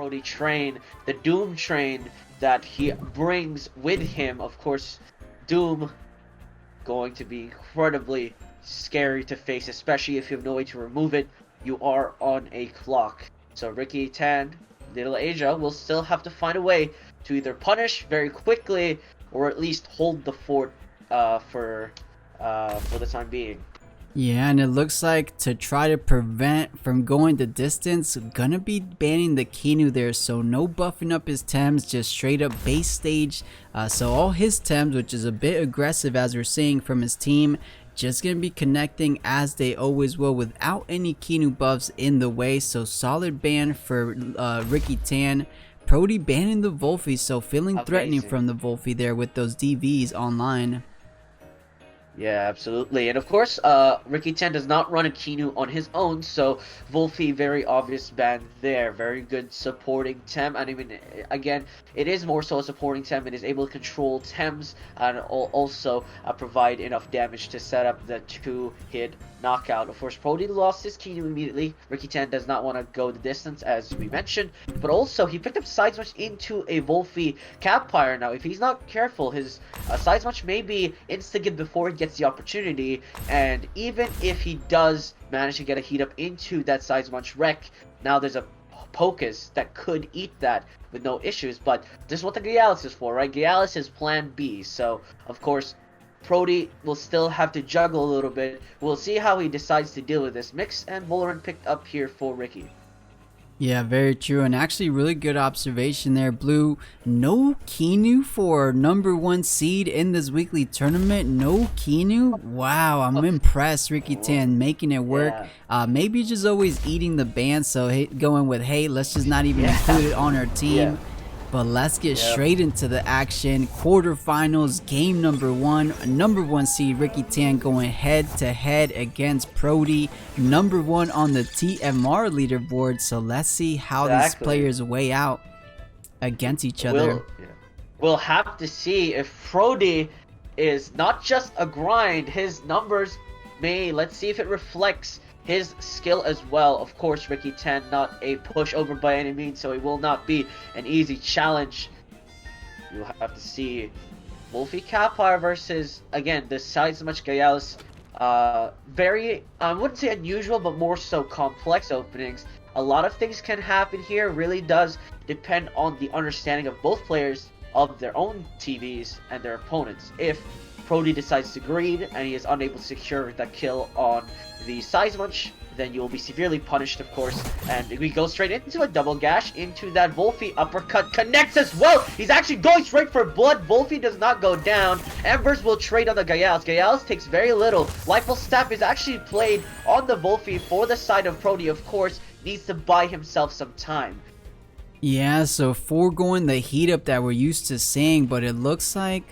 Prody train, the Doom train that he brings with him. Of course, Doom going to be incredibly scary to face, especially if you have no way to remove it. You are on a clock. So Ricky Tan, Little Asia will still have to find a way to either punish very quickly or at least hold the fort for the time being. Yeah, and it looks like to try to prevent from going the distance, gonna be banning the Kinu there, so no buffing up his Tems, just straight up base stage. So all his Tems, which is a bit aggressive as we're seeing from his team, just gonna be connecting as they always will without any Kinu buffs in the way. So solid ban for Ricky Tan. Prody banning the Wolfie, so feeling threatening from the Wolfie there with those DVs online. Yeah, absolutely. And of course, Ricky Tan does not run a Kinu on his own, so Wolfie, very obvious ban there. Very good supporting Tem. And even, again, it is more so a supporting Tem. It is able to control Tems and also provide enough damage to set up the 2-hit knockout. Of course, Prody lost his Kinu immediately. Ricky Tan does not want to go the distance, as we mentioned. But also, he picked up side smash into a Wolfie Sapphire. Now, if he's not careful, his side smash may be insta-gib before he gets the opportunity, and even if he does manage to get a heat up into that side smash wreck, now there's a Pocus that could eat that with no issues. But this is what the Gyalis is for, right? Gyalis is plan B. So of course Prody will still have to juggle a little bit. We'll see how he decides to deal with this mix, and Valorant picked up here for Ricky. Yeah, very true, and actually really good observation there, Blue. No Kinu for #1 seed in this weekly tournament. No Kinu? Wow, I'm impressed. Ricky Tan making it work. Maybe just always eating the ban, so going with, hey, let's just not even include it on our team. But let's get straight into the action. Quarterfinals, game #1. #1 seed Ricky Tan going head to head against Prody, #1 on the TMR leaderboard. So let's see how these players weigh out against each other. We'll have to see if Prody is not just a grind. His numbers let's see if it reflects his skill as well. Of course, Ricky Tan not a pushover by any means, so it will not be an easy challenge. You'll have to see Wolfie Sapphire versus, again, the side smash Gyalis. Very, I wouldn't say unusual, but more so complex openings. A lot of things can happen here. Really does depend on the understanding of both players of their own TVs and their opponents. If Prody decides to greed and he is unable to secure that kill on the side smash, then you will be severely punished, of course. And we go straight into a double gash into that Wolfie uppercut. Connects as well. He's actually going straight for blood. Wolfie does not go down. Embers will trade on the Gyalis. Gyalis takes very little. Lifeful Staff is actually played on the Wolfie for the side of Prody, of course. Needs to buy himself some time. Yeah, so foregoing the heat up that we're used to seeing, but it looks like,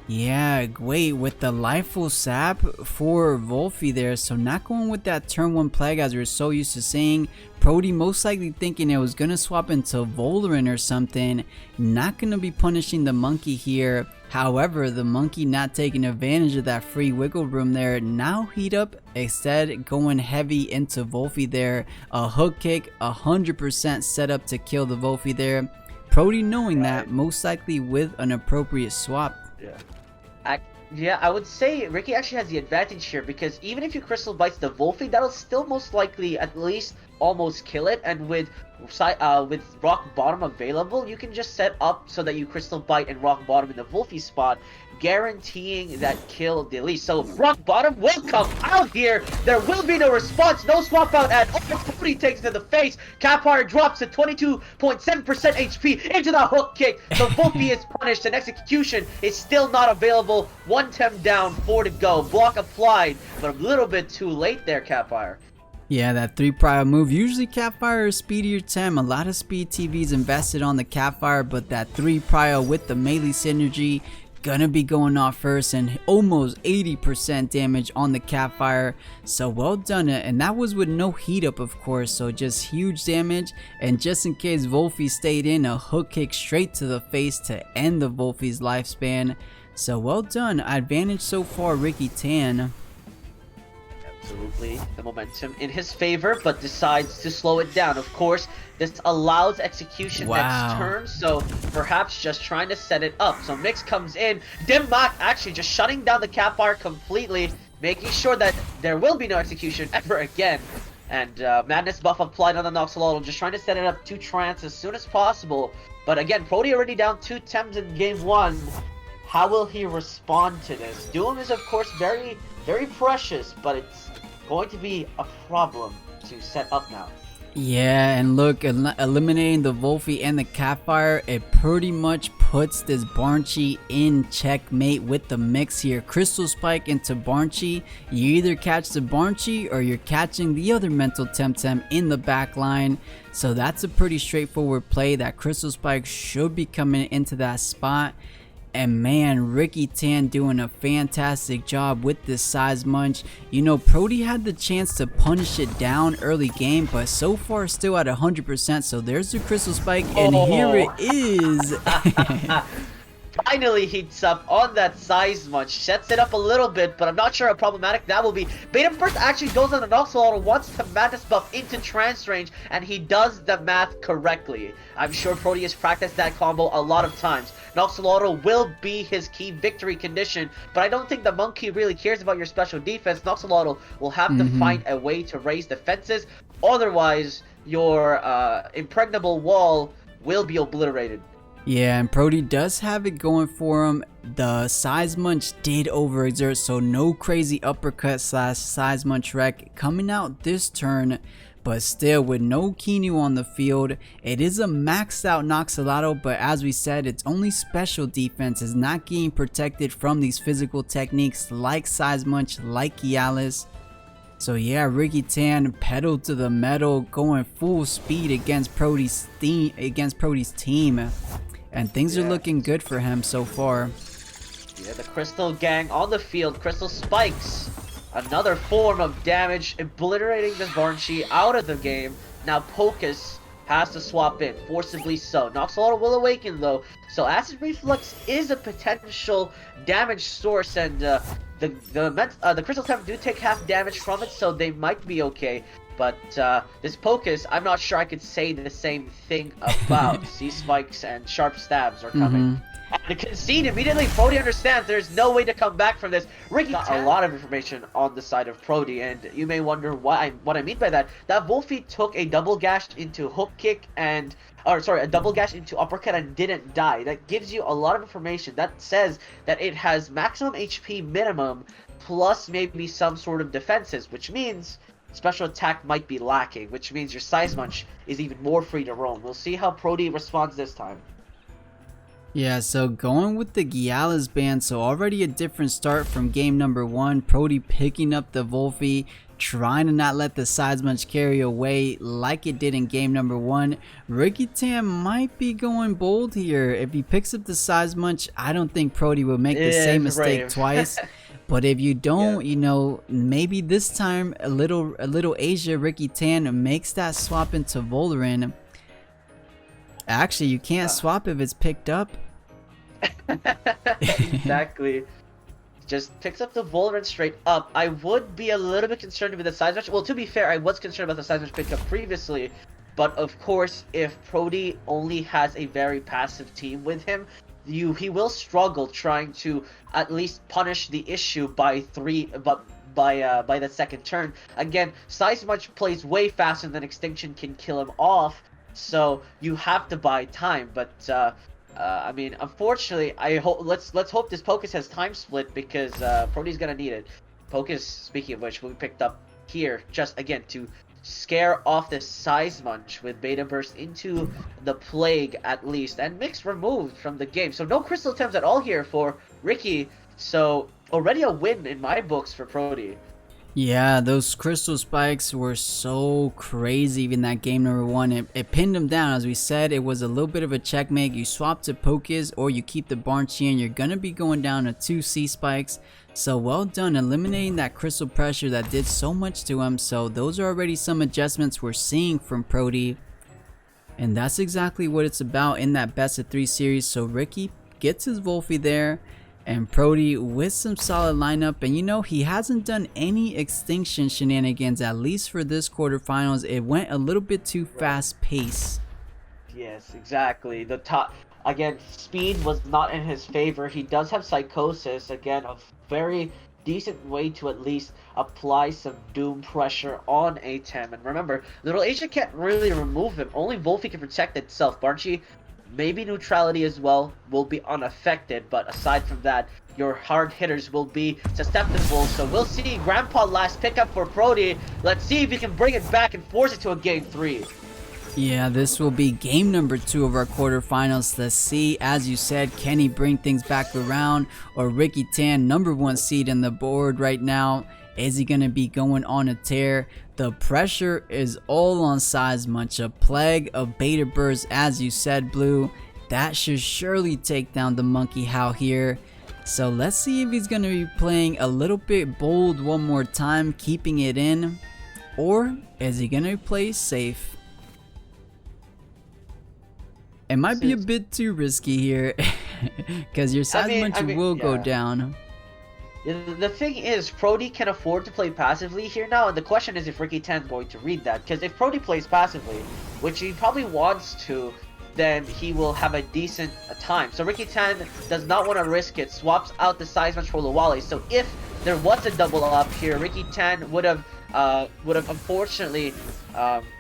yeah, wait, with the Lifeful Sap for Wolfie there, so not going with that turn 1 plague as we're so used to seeing. Prody most likely thinking it was gonna swap into Valorant or something. Not gonna be punishing the monkey here. However, the monkey not taking advantage of that free wiggle room there. Now heat up, instead going heavy into Wolfie there. A hook kick, 100% set up to kill the Wolfie there. Prody knowing that, most likely with an appropriate swap. Yeah, I would say Ricky actually has the advantage here, because even if you Crystal Bites the Wolfie, that'll still most likely at least almost kill it. And with Rock Bottom available, you can just set up so that you Crystal Bite and Rock Bottom in the Wolfie spot, guaranteeing that kill the least. So Rock Bottom will come out here. There will be no response, no swap out at all. Prody takes to the face. Sapphire drops to 22.7% HP into the hook kick. So Wolfie is punished, and execution is still not available. 1 Tem down, 4 to go. Block applied, but a little bit too late there, Sapphire. Yeah, that 3 prio move. Usually Sapphire is speedier Tem. A lot of speed TVs invested on the Sapphire, but that 3 prio with the melee synergy gonna be going off first, and almost 80% damage on the Sapphire. So well done, and that was with no heat up, of course, so just huge damage. And just in case Wolfie stayed in, a hook kick straight to the face to end the Wolfie's lifespan. So well done. Advantage so far, Ricky Tan. absolutely the momentum in his favor, but decides to slow it down. Of course, this allows execution next turn, so perhaps just trying to set it up. So Mix comes in, Dimmak actually just shutting down the Sapphire completely, making sure that there will be no execution ever again. And Madness buff applied on the Noxolotl, just trying to set it up to Trance as soon as possible. But again, Prody already down 2 Tems in game 1. How will he respond to this? Doom is of course very, very precious, but it's going to be a problem to set up now. Yeah, and look, eliminating the Wolfie and the Sapphire, it pretty much puts this Barnchy in checkmate with the mix here. Crystal Spike into Barnchy. You either catch the Barnchy or you're catching the other Mental Temtem in the back line. So that's a pretty straightforward play. That Crystal Spike should be coming into that spot. And man, Ricky Tan doing a fantastic job with this Size Munch. You know, Prody had the chance to punish it down early game, but so far still at 100%. So there's the Crystal Spike, and here it is. Finally heats up on that Size Munch, sets it up a little bit, but I'm not sure how problematic that will be. Beta Burst actually goes on the Noxolotl, wants to Madness buff into trance range, and he does the math correctly. I'm sure Prody has practiced that combo a lot of times. Noxolotl will be his key victory condition, but I don't think the monkey really cares about your special defense. Noxolotl will have to find a way to raise defenses, otherwise your impregnable wall will be obliterated. Yeah, and Prody does have it going for him. The Size Munch did overexert, so no crazy uppercut slash Size Munch wreck coming out this turn. But still, with no Kinu on the field, it is a maxed out Noxolotl, but as we said, it's only special defense. Is not getting protected from these physical techniques like Size Munch, like Gialis. So yeah, Ricky Tan pedaled to the metal, going full speed against Prody's team. And things are looking good for him so far. Yeah, the Crystal Gang on the field. Crystal Spikes. Another form of damage, obliterating the Barnchy out of the game. Now Pocus has to swap in, forcibly so. Noxolotl will awaken though, so Acid Reflux is a potential damage source, and the Crystal Temp do take half damage from it, so they might be okay. But this Pocus, I'm not sure I could say the same thing about. Sea Spikes and Sharp Stabs are coming. And the concede immediately, Prody understands there's no way to come back from this. Ricky got a lot of information on the side of Prody, and you may wonder what I mean by that. That Wolfie took a double gash into hook kick and, a double gash into uppercut and didn't die. That gives you a lot of information. That says that it has maximum HP minimum plus maybe some sort of defenses, which means special attack might be lacking, which means your Size Munch is even more free to roam. We'll see how Prody responds this time. Yeah, so going with the Gialis ban, so already a different start from game number 1. Prody picking up the Wolfie, trying to not let the Size Munch carry away like it did in game number 1. Ricky Tam might be going bold here. If he picks up the Size Munch, I don't think Prody will make the same mistake twice. But if you don't, you know, maybe this time a little Asia Ricky Tan makes that swap into Volorin. Actually, you can't swap if it's picked up. Exactly. Just picks up the Volorin straight up. I would be a little bit concerned with the Size Munch. Well, to be fair, I was concerned about the Size Munch pickup previously. But of course, if Prody only has a very passive team with him, he will struggle trying to at least punish the issue by the second turn. Again, Size Munch plays way faster than Extinction can kill him off, so you have to buy time. But I mean, unfortunately, let's hope this Pocus has time split, because Prody's gonna need it. Pocus, speaking of which, will be picked up here just again to scare off this Size Munch with Beta Burst into the Plague at least, and Mix removed from the game. So no Crystal Attempts at all here for Ricky, so already a win in my books for Prody. Yeah, those Crystal Spikes were so crazy in that game number 1. It pinned him down. As we said, it was a little bit of a checkmate. You swap to Pocus or you keep the Barnchy, and you're gonna be going down to 2 C Spikes. So well done eliminating that crystal pressure that did so much to him. So those are already some adjustments we're seeing from Prody, and that's exactly what it's about in that best of 3 series. So Ricky gets his Wolfie there, And Prody with some solid lineup, and you know, he hasn't done any extinction shenanigans, at least for this quarterfinals. It went a little bit too fast paced. Yes, exactly. The top again, speed was not in his favor. He does have psychosis, again, a very decent way to at least apply some doom pressure on Atem. And remember, Little Asia can't really remove him. Only Wolfie can protect itself. Barchi, maybe neutrality as well, will be unaffected, but aside from that, your hard hitters will be susceptible. So we'll see. Grandpa last pickup for Prody. Let's see if he can bring it back and force it to a game 3. Yeah, this will be game number 2 of our quarterfinals. Let's see, as you said, can he bring things back around, or Ricky Tan, number 1 seed in the board right now, is he going to be going on a tear? The pressure is all on Seismuch, a plague of beta bursts, as you said, Blue. That should surely take down the Monkey How here. So let's see if he's going to be playing a little bit bold one more time, keeping it in, or is he going to play safe? It might be a bit too risky here, because your Seismuch will go down. The thing is, Prody can afford to play passively here now, and the question is if Ricky Tan is going to read that. Because if Prody plays passively, which he probably wants to, then he will have a decent time. So Ricky Tan does not want to risk it, swaps out the Seismuch for Lawali. So if there was a double up here, Ricky Tan would have unfortunately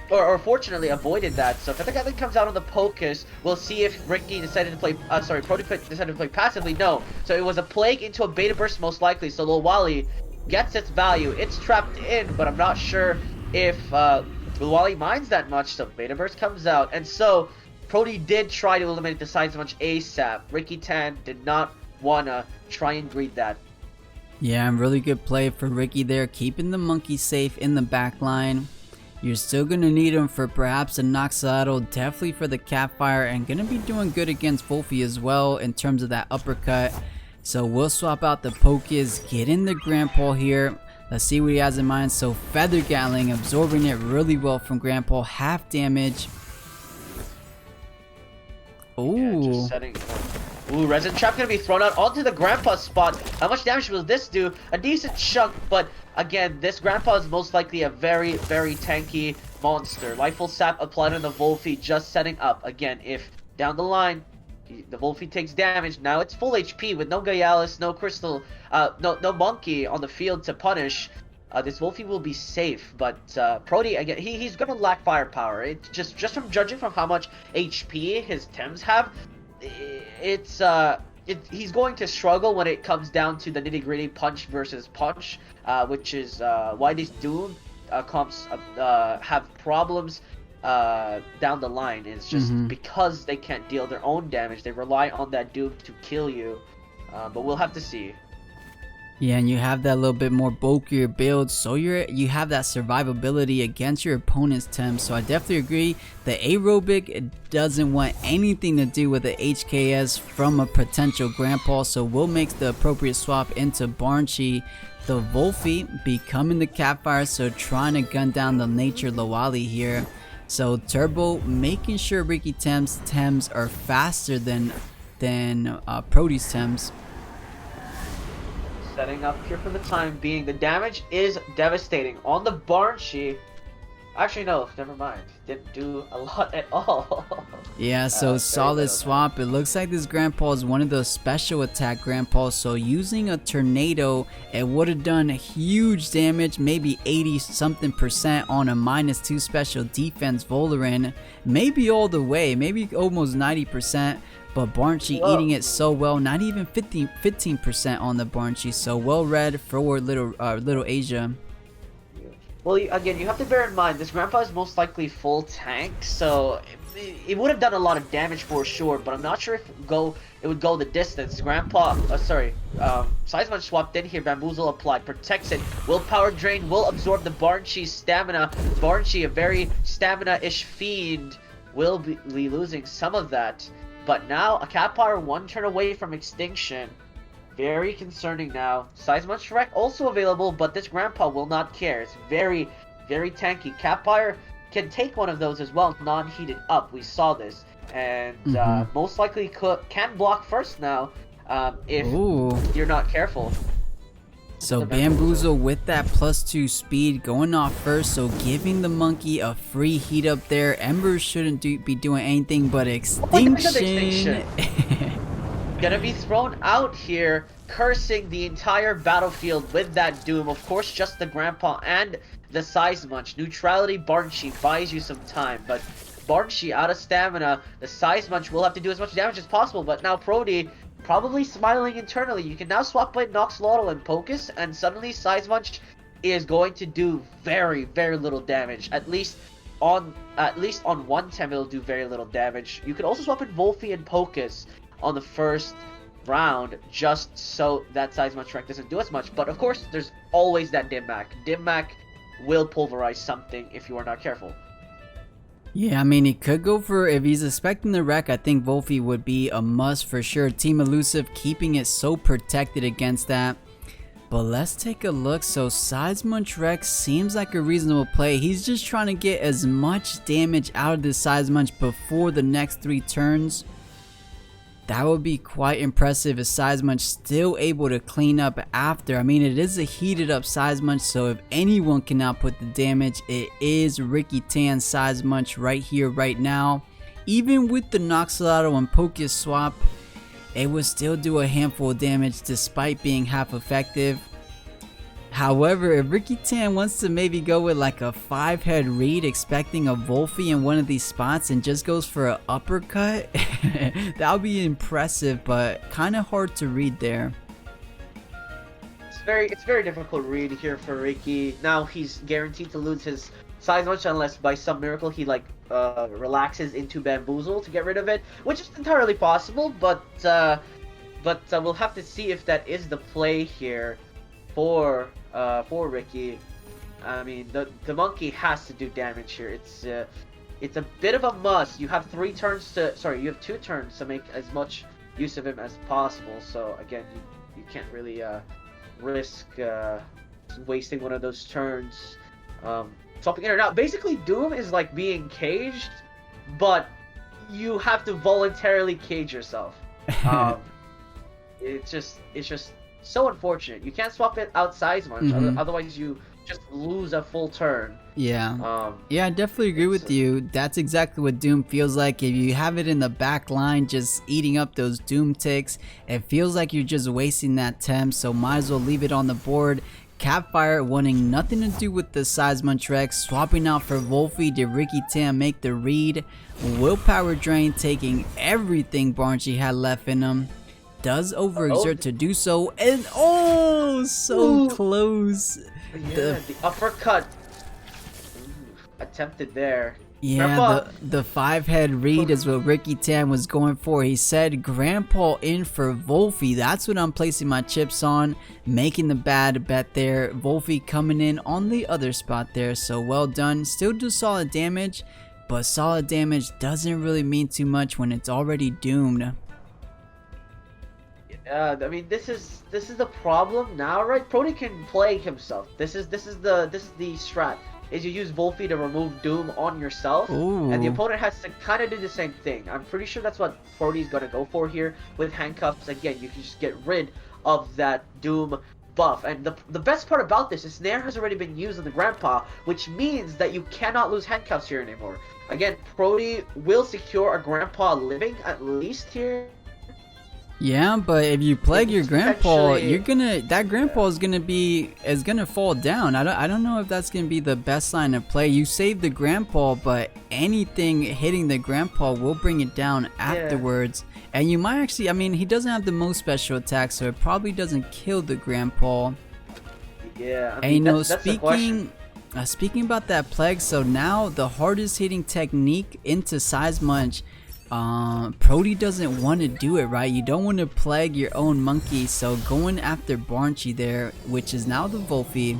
or fortunately avoided that. So if the guy that comes out on the Pocus, we'll see if Ricky decided to play Prody decided to play passively. No. So it was a plague into a beta burst most likely. So Lawali gets its value. It's trapped in, but I'm not sure if Lawali minds that much. So beta burst comes out, and so Prody did try to eliminate the Seismuch ASAP. Ricky Tan did not wanna try and greed that. Yeah, really good play for Ricky there, keeping the Monkey safe in the back line. You're still going to need him for perhaps a Noxaddle, definitely for the Sapphire, and going to be doing good against Wolfie as well in terms of that uppercut. So we'll swap out the Pocus, get in the Grandpa here. Let's see what he has in mind. So Feather Gatling, absorbing it really well from Grandpa, half damage. Ooh. Yeah, just setting. Ooh, Resin Trap gonna be thrown out onto the Grandpa spot. How much damage will this do? A decent chunk, but again, this Grandpa is most likely a very, very tanky monster. Lifeful Sap applied on the Wolfie, just setting up. Again, if down the line, the Wolfie takes damage, now it's full HP with no Gaialis, no Crystal, no Monkey on the field to punish. This Wolfie will be safe, but Prody, again, he's gonna lack firepower. It's just from judging from how much HP his Tems have, he's going to struggle when it comes down to the nitty-gritty punch versus punch, which is why these Doom comps have problems down the line. It's just because they can't deal their own damage. They rely on that Doom to kill you, but we'll have to see. Yeah, and you have that little bit more bulkier build, so you have that survivability against your opponent's Temps. So I definitely agree. The Aerobic doesn't want anything to do with the HKS from a potential Grandpa, so we'll make the appropriate swap into Barnchy. The Wolfie becoming the Sapphire, so trying to gun down the Nature Lawali here. So Turbo making sure Ricky Tems are faster than Prody's Tems. Setting up here for the time being. The damage is devastating on the Barnchy. Actually, no, never mind. Didn't do a lot at all. Yeah, so solid swap. It looks like this Grandpa is one of those special attack Grandpas. So using a Tornado, it would have done huge damage, maybe 80-something% on a -2 special defense Volarin. Maybe all the way, maybe almost 90%. But Barnchy eating it so well, not even 15% on the Barnchy. So well read for Little Asia. Well, again, you have to bear in mind, this Grandpa is most likely full tank, so it would have done a lot of damage for sure, but I'm not sure if it would go the distance. Grandpa, Seismuch swapped in here, Bamboozle applied, protects it, Willpower Drain will absorb the Barnchy's stamina. Barnchy, a very stamina-ish fiend, will be losing some of that. But now, a Sapphire 1 turn away from extinction. Very concerning now. Seismuch Wreck also available, but this Grandpa will not care. It's very, very tanky. Sapphire can take one of those as well, non-heated up. We saw this. And most likely can block first now. if Ooh. you're not careful. So Bamboozle with that +2 speed going off first, so giving the monkey a free heat up there. Ember shouldn't be doing anything but extinction. Gonna be thrown out here, cursing the entire battlefield with that Doom. Of course, just the Grandpa and the Size Munch. Neutrality Barnshee buys you some time, but Barnshee out of stamina. The Size Munch will have to do as much damage as possible, but now Prody probably smiling internally. You can now swap by Noxlotl and Pocus, and suddenly Size Munch is going to do very, very little damage. At least on one tem it'll do very little damage. You can also swap in Wolfie and Pocus on the first round, just so that Size Munch rank doesn't do as much. But of course, there's always that Dim Mac. Dim Mac will pulverize something if you are not careful. Yeah, I mean, he could go for, if he's expecting the wreck, I think Wolfie would be a must for sure. Team Elusive keeping it so protected against that. But let's take a look. So Size Munch Rex seems like a reasonable play. He's just trying to get as much damage out of this Size Munch before the next 3 turns. That would be quite impressive if Size Munch still able to clean up after. I mean, it is a heated up Size Munch, so if anyone can output the damage, it is Ricky Tan Size Munch right here, right now. Even with the Noxolotl and Pocus swap, it would still do a handful of damage despite being half effective. However, if Ricky Tan wants to maybe go with like a 5-head read expecting a Wolfie in one of these spots and just goes for an uppercut, that would be impressive, but kind of hard to read there. It's very difficult read here for Ricky. Now he's guaranteed to lose his Size Munch unless by some miracle he relaxes into Bamboozle to get rid of it, which is entirely possible, but we'll have to see if that is the play here for Ricky. I mean, the monkey has to do damage here. It's a bit of a must. You have 2 turns to make as much use of him as possible. So again, you can't really risk wasting one of those turns. Swapping in or out. Basically, Doom is like being caged, but you have to voluntarily cage yourself. It's just so unfortunate. You can't swap it out Size Munch, otherwise you just lose a full turn. Yeah. Yeah, I definitely agree with you. That's exactly what Doom feels like. If you have it in the back line just eating up those Doom ticks, it feels like you're just wasting that temp, so might as well leave it on the board. Sapphire wanting nothing to do with the Size Munch Rex, swapping out for Wolfie. Did Ricky Tam make the read? Willpower drain, taking everything Barnshee had left in him. Does overexert to do so, and so close. Yeah, the uppercut attempted there. Yeah, the 5-head read is what Ricky Tan was going for. He said Grandpa in for Wolfie. That's what I'm placing my chips on. Making the bad bet there. Wolfie coming in on the other spot there. So well done. Still do solid damage, but solid damage doesn't really mean too much when it's already doomed. I mean, this is the problem now, right? Prody can play himself. This is the strat. Is you use Wolfie to remove Doom on yourself, and the opponent has to kind of do the same thing. I'm pretty sure that's what Prody's gonna go for here with handcuffs. Again, you can just get rid of that Doom buff, and the best part about this is Snare has already been used on the Grandpa, which means that you cannot lose handcuffs here anymore. Again, Prody will secure a Grandpa living at least here. Yeah, but if you plague your Grandpa, that Grandpa is gonna fall down. I don't know if that's gonna be the best line of play. You save the Grandpa, but anything hitting the Grandpa will bring it down afterwards. And you might actually, I mean, he doesn't have the most special attacks, so it probably doesn't kill the Grandpa. Yeah, I mean, and speaking about that plague, so now the hardest hitting technique into Size Munch. Prody doesn't want to do it, right? You don't want to plague your own monkey, so going after Barnshee there, which is now the Wolfie.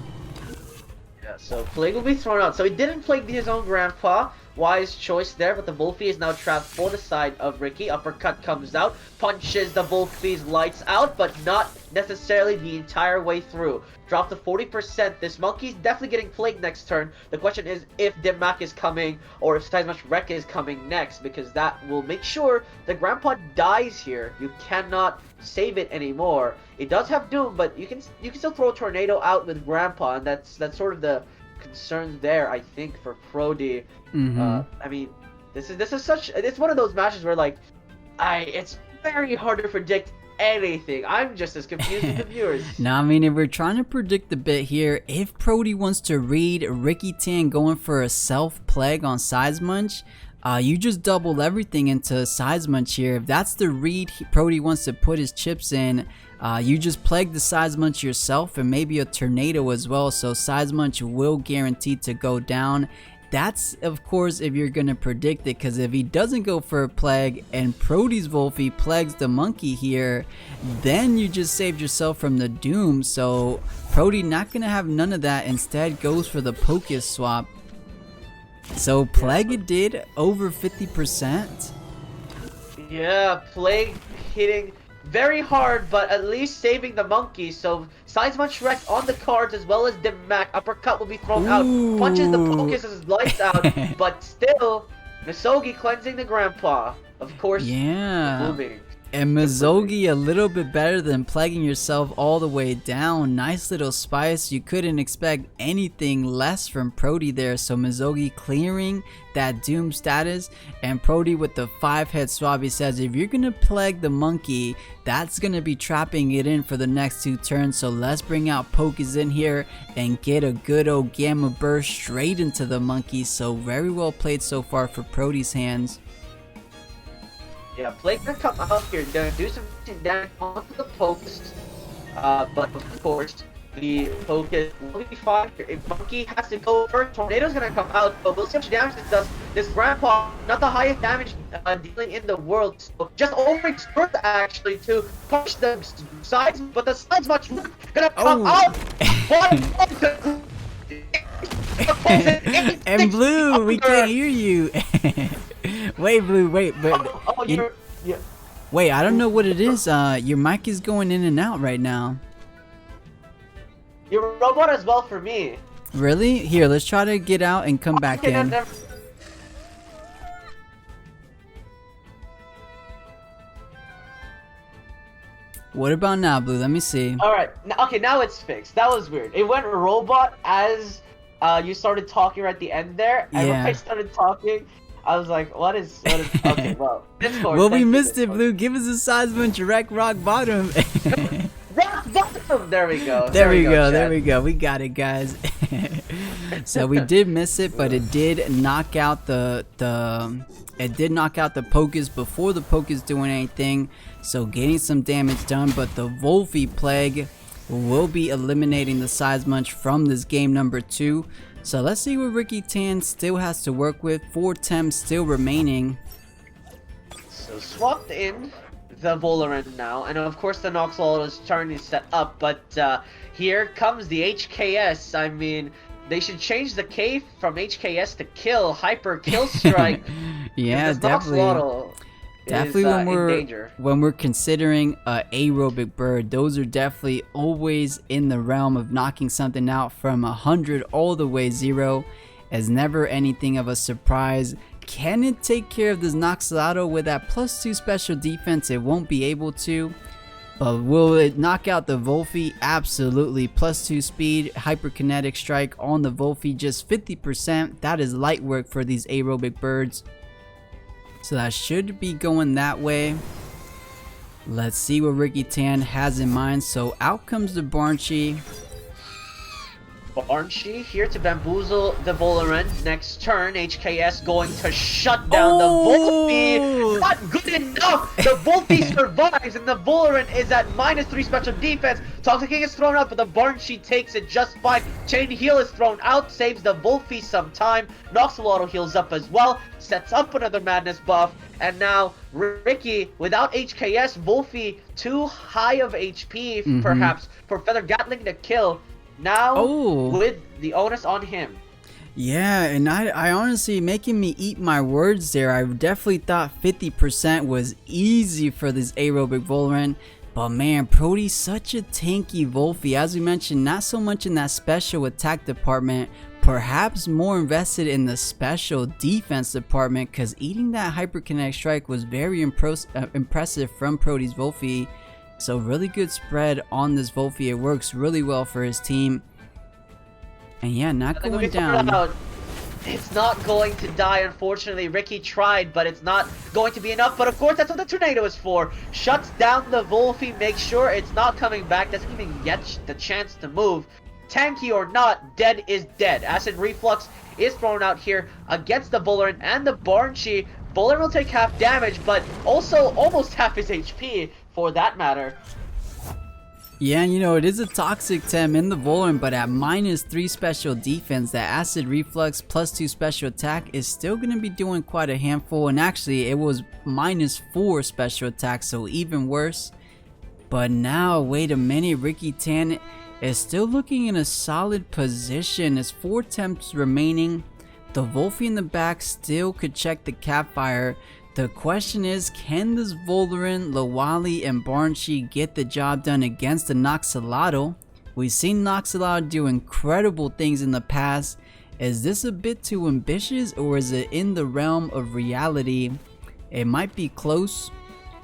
Yeah, so plague will be thrown out. So he didn't plague his own Grandpa. wise choice there, but the Wolfie is now trapped for the side of Ricky. Uppercut comes out, punches the Wolfie's lights out, but not necessarily the entire way through. Drop to 40%. This monkey's definitely getting plagued next turn. The question is if Dimmak is coming or if Seismuch Wreck is coming next, because that will make sure the Grandpa dies here. You cannot save it anymore. It does have Doom, but you can still throw a tornado out with Grandpa, and that's sort of the concern there, I think, for Prody. I mean, this is such, it's one of those matches where like it's very hard to predict anything. I'm just as confused as the viewers. Now, I mean, if we're trying to predict a bit here, if Prody wants to read Ricky Tan going for a self-plague on Seismuch, you just double everything into Seismuch here. If that's the read Prody wants to put his chips in, you just plague the Seismuch yourself and maybe a tornado as well, so Seismuch will guarantee to go down. That's, of course, if you're going to predict it, because if he doesn't go for a plague and Prody's Wolfie plagues the monkey here, then you just saved yourself from the doom. So Prody not going to have none of that, instead goes for the Pocus swap. So Plague it did, over 50%. Yeah, Plague hitting very hard, but at least saving the monkey. So Seismuch Wreck on the cards as well as Dimmak. Uppercut will be thrown out. Punches the Pocus' lights out, but still Misogi cleansing the Grandpa. Of course, booming. And Mizogi a little bit better than plaguing yourself all the way down. Nice little spice. You couldn't expect anything less from Prody there. So Mizogi clearing that doom status, and Prody with the 5-head swab. He says if you're gonna plague the monkey, that's gonna be trapping it in for the next 2 turns. So let's bring out Pocus in here and get a good old Gamma Burst straight into the monkey. So very well played so far for Prody's hands. Yeah, Plague gonna come out here, gonna do some damage onto the Pocus, but of course, the Pocus will be fine here. If Monkey has to go first, Tornado's gonna come out, but we'll see how much damage this does. This Grandpa, not the highest damage dealing in the world, so just overexert actually to push the sides, but the sides much gonna come out. And Blue, we can't hear you. Wait, Blue, wait, but wait, I don't know what it is. Your mic is going in and out right now. Your robot as well for me. Really? Here, let's try to get out and come back in. What about now, Blue? Let me see. Alright, okay, now it's fixed. That was weird. It went robot as you started talking right at the end there, and when I started talking, I was like, what is okay, well, Discord. Well, we missed it, Blue. Give us a Seismuch direct rock bottom. Rock bottom! There we go. There we go. We got it, guys. So we did miss it, but it did knock out the Pocus before the Pocus doing anything. So getting some damage done, but the Wolfie Plague will be eliminating the Seismuch from this game number 2. So let's see what Ricky Tan still has to work with. 4 temps still remaining. So swapped in the Volarant now, and of course the Noxwall is starting to set up, but here comes the HKS. I mean, they should change the K from HKS to Kill, Hyper Kill Strike. Yeah, definitely. Definitely when we're considering aerobic bird, those are definitely always in the realm of knocking something out from 100 all the way 0, as never anything of a surprise. Can it take care of this Noxalato with that +2 special defense? It won't be able to. But will it knock out the Wolfie? Absolutely. +2 speed, hyperkinetic strike on the Wolfie, just 50%. That is light work for these aerobic birds. So that should be going that way. Let's see what Ricky Tan has in mind. So out comes the Barnshee. Barnshee here to bamboozle the Volarant. Next turn, HKS going to shut down the Wolfie. Not good enough. The Wolfie survives, and the Volarant is at -3 special defense. Toxic King is thrown out, but the Barnshee takes it just fine. Chain Heal is thrown out, saves the Wolfie some time. Noxalotto heals up as well, sets up another Madness buff, and now Ricky, without HKS, Wolfie too high of HP, perhaps, for Feather Gatling to kill. Now, with the onus on him. Yeah, and I honestly, making me eat my words there. I definitely thought 50% was easy for this aerobic Valorant. But man, Prody's such a tanky Wolfie. As we mentioned, not so much in that special attack department, perhaps more invested in the special defense department, because eating that hyperkinetic strike was very impressive from Prody's Wolfie. So really good spread on this Wolfie. It works really well for his team. And yeah, not going down. It's not going to die, unfortunately. Ricky tried, but it's not going to be enough. But of course, that's what the tornado is for. Shuts down the Wolfie, makes sure it's not coming back, doesn't even get the chance to move. Tanky or not, dead is dead. Acid Reflux is thrown out here against the Valorant and the Barnchi. Valorant will take half damage, but also almost half his HP for that matter. Yeah, you know, it is a toxic Tem in the Valorant, but at -3 special defense, that Acid Reflux +2 special attack is still going to be doing quite a handful. And actually, it was -4 special attack, so even worse. But now, wait a minute, Ricky Tan is still looking in a solid position. There's 4 temps remaining. The Wolfie in the back still could check the Sapphire. The question is, can this Valorant, Lawali, and Barnchi get the job done against the Noxalado? We've seen Noxalado do incredible things in the past. Is this a bit too ambitious, or is it in the realm of reality? It might be close.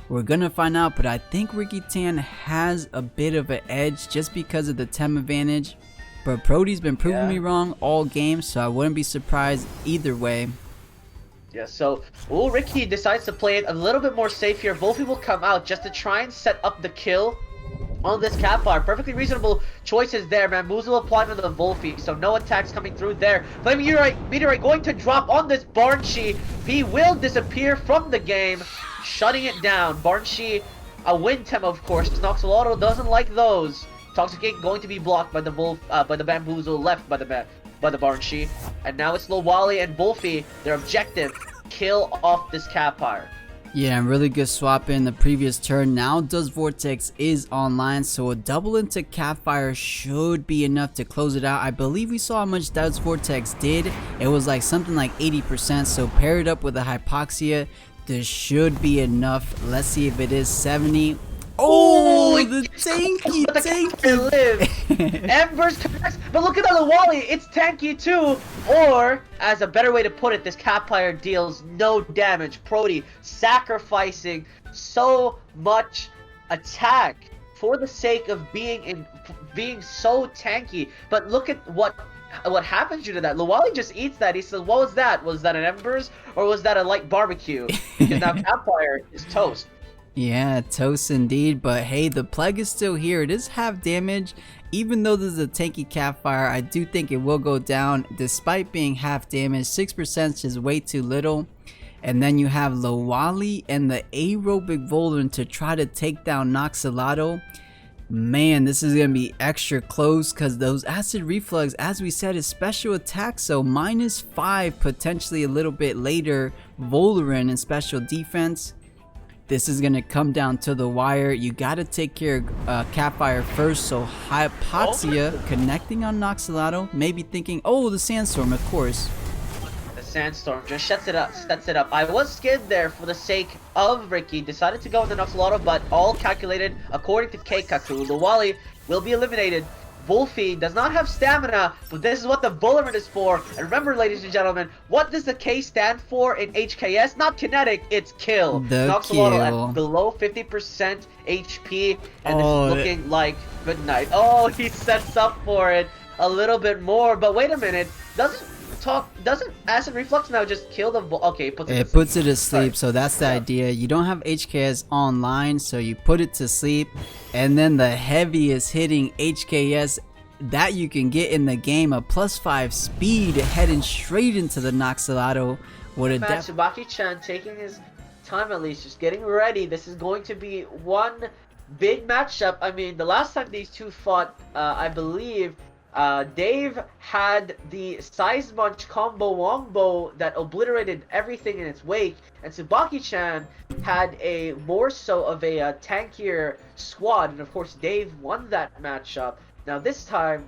We're gonna find out, but I think Ricky Tan has a bit of an edge just because of the Tem advantage. But Prody's been proving me wrong all game, so I wouldn't be surprised either way. Yeah, so Ricky decides to play it a little bit more safe here. Wolfie will come out just to try and set up the kill on this Sapphire. Perfectly reasonable choices there, man. Bamboozle applied on the Wolfie, so no attacks coming through there. Flame Meteorite going to drop on this Barnchi. He will disappear from the game, shutting it down. Barnchi, a win Tem, of course. Noxalado doesn't like those. Toxic Gate going to be blocked by the Bamboozle, left by the Barnchi. And now it's Lowali and Wolfie. Their objective, kill off this Sapphire. Yeah, really good swap in the previous turn. Now Does Vortex is online, so a double into Sapphire should be enough to close it out. I believe we saw how much Does Vortex did. It was like something like 80%, so pair it up with a Hypoxia. This should be enough. Let's see if it is 70. Oh, the tanky. Embers connects, but look at the Lawali, it's tanky too. Or, as a better way to put it, this Sapphire deals no damage. Prody sacrificing so much attack for the sake of being so tanky. But look at what happens due to that. Lawali just eats that. He says, "What was that? Was that an Embers or was that a light barbecue?" Because now Sapphire is toast. Yeah, toast indeed, but hey, the Plague is still here. It is half damage. Even though this is a tanky Sapphire, I do think it will go down despite being half damage. 6% is just way too little. And then you have Lawali and the aerobic Valorant to try to take down Noxalado. Man, this is going to be extra close because those Acid Reflux, as we said, is special attack. So -5, potentially a little bit later, Valorant and special defense. This is going to come down to the wire. You got to take care of Sapphire first. So Hypoxia connecting on Noxalado. Maybe thinking, oh, the Sandstorm, of course. The Sandstorm just sets it up. I was scared there for the sake of Ricky. Decided to go with the Noxalado, but all calculated according to Keikaku. Lawali will be eliminated. Wolfie does not have stamina, but this is what the Valorant is for. And remember, ladies and gentlemen, what does the K stand for in HKS? Not kinetic, it's kill. Noxalado at below 50% HP, and this is looking like good night. Oh, he sets up for it a little bit more, but wait a minute. Doesn't Acid Reflux now just kill the... Okay, it puts it to sleep, so that's the idea. You don't have HKS online, so you put it to sleep, and then the heaviest hitting HKS that you can get in the game, a +5 speed heading straight into the Noxalado. What a Tsubaki-chan taking his time, at least just getting ready. This is going to be one big matchup. I mean, the last time these two fought, I believe Dave had the Size Munch combo wombo that obliterated everything in its wake, and Tsubaki-chan had a more so of a tankier squad, and of course Dave won that matchup. Now this time,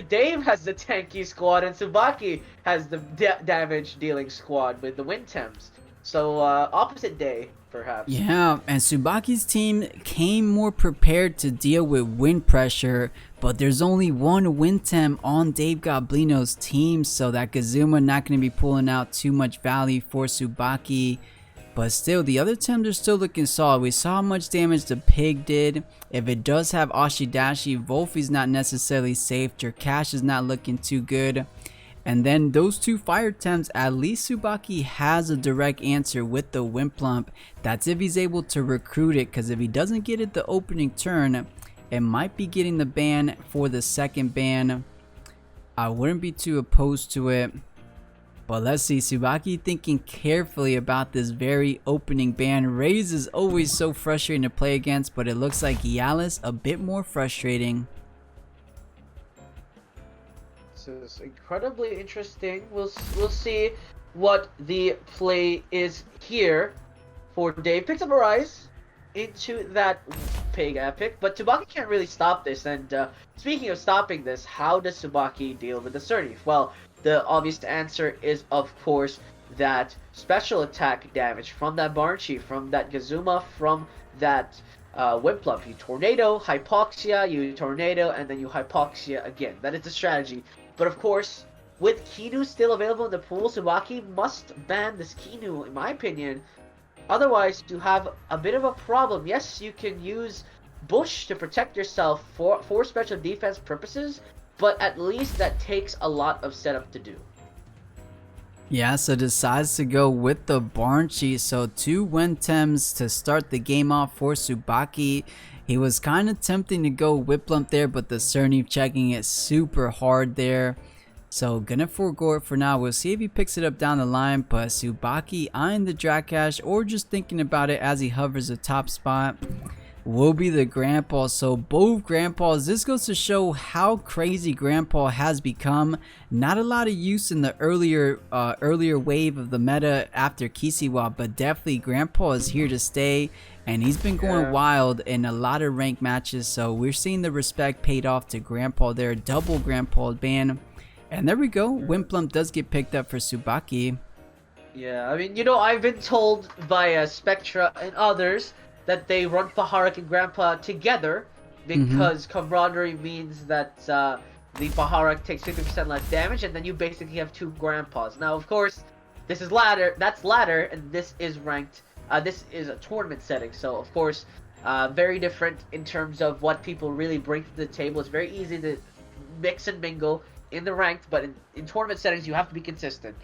Dave has the tanky squad, and Tsubaki has the damage dealing squad with the Wind Temps. So opposite day, perhaps. Yeah, and Tsubaki's team came more prepared to deal with wind pressure, but there's only one wind temp on Dave Goblino's team, so that Kazuma not going to be pulling out too much value for Tsubaki. But still, the other temps are still looking solid. We saw how much damage the pig did. If it does have Ashidashi, Wolfie's not necessarily safe. Jerkash is not looking too good. And then those two fire temps, at least Tsubaki has a direct answer with the Wimplump. That's if he's able to recruit it, because if he doesn't get it the opening turn, it might be getting the ban for the second ban. I wouldn't be too opposed to it. But let's see, Tsubaki thinking carefully about this very opening ban. Raze is always so frustrating to play against, but it looks like Yalis a bit more frustrating. This is incredibly interesting. We'll see what the play is here for Dave. Picks up a rise into that pig epic, but Tsubaki can't really stop this. And speaking of stopping this, how does Tsubaki deal with the Surnif? Well, the obvious answer is, of course, that special attack damage from that Barnchi, from that Gazuma, from that Wimplump. You Tornado, Hypoxia, you Tornado, and then you Hypoxia again. That is the strategy. But of course, with Kinu still available in the pool, Tsubaki must ban this Kinu, in my opinion. Otherwise, you have a bit of a problem. Yes, you can use Bush to protect yourself for special defense purposes, but at least that takes a lot of setup to do. Yeah, so decides to go with the Barnchi. So 2 Wentems to start the game off for Tsubaki. He was kind of tempting to go Whiplump there, but the Surnif checking it super hard there. So gonna forego it for now. We'll see if he picks it up down the line, but Tsubaki eyeing the Drakash or just thinking about it as he hovers the top spot will be the Grandpa. So both Grandpas, this goes to show how crazy Grandpa has become. Not a lot of use in the earlier wave of the meta after Kisiwa, but definitely Grandpa is here to stay, and he's been going wild in a lot of ranked matches. So we're seeing the respect paid off to Grandpa there. Double Grandpa ban, and there we go. Wimplump does get picked up for Tsubaki. Yeah, I mean, you know, I've been told by Spectra and others that they run Paharak and Grandpa together because camaraderie means that the Paharak takes 50% less damage, and then you basically have 2 Grandpas. Now, of course, this is ladder, that's ladder, and this is ranked. This is a tournament setting, so of course, very different in terms of what people really bring to the table. It's very easy to mix and mingle in the ranked, but in tournament settings, you have to be consistent.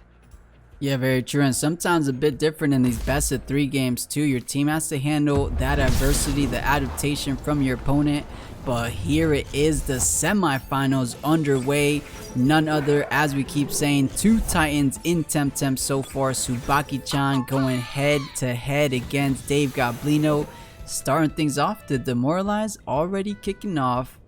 Yeah, very true, and sometimes a bit different in these best of 3 games too. Your team has to handle that adversity, the adaptation from your opponent. But here it is, the semifinals underway. None other, as we keep saying, 2 Titans in Temtem so far. Tsubaki-chan going head to head against Dave Goblino. Starting things off, the Demoralize already kicking off.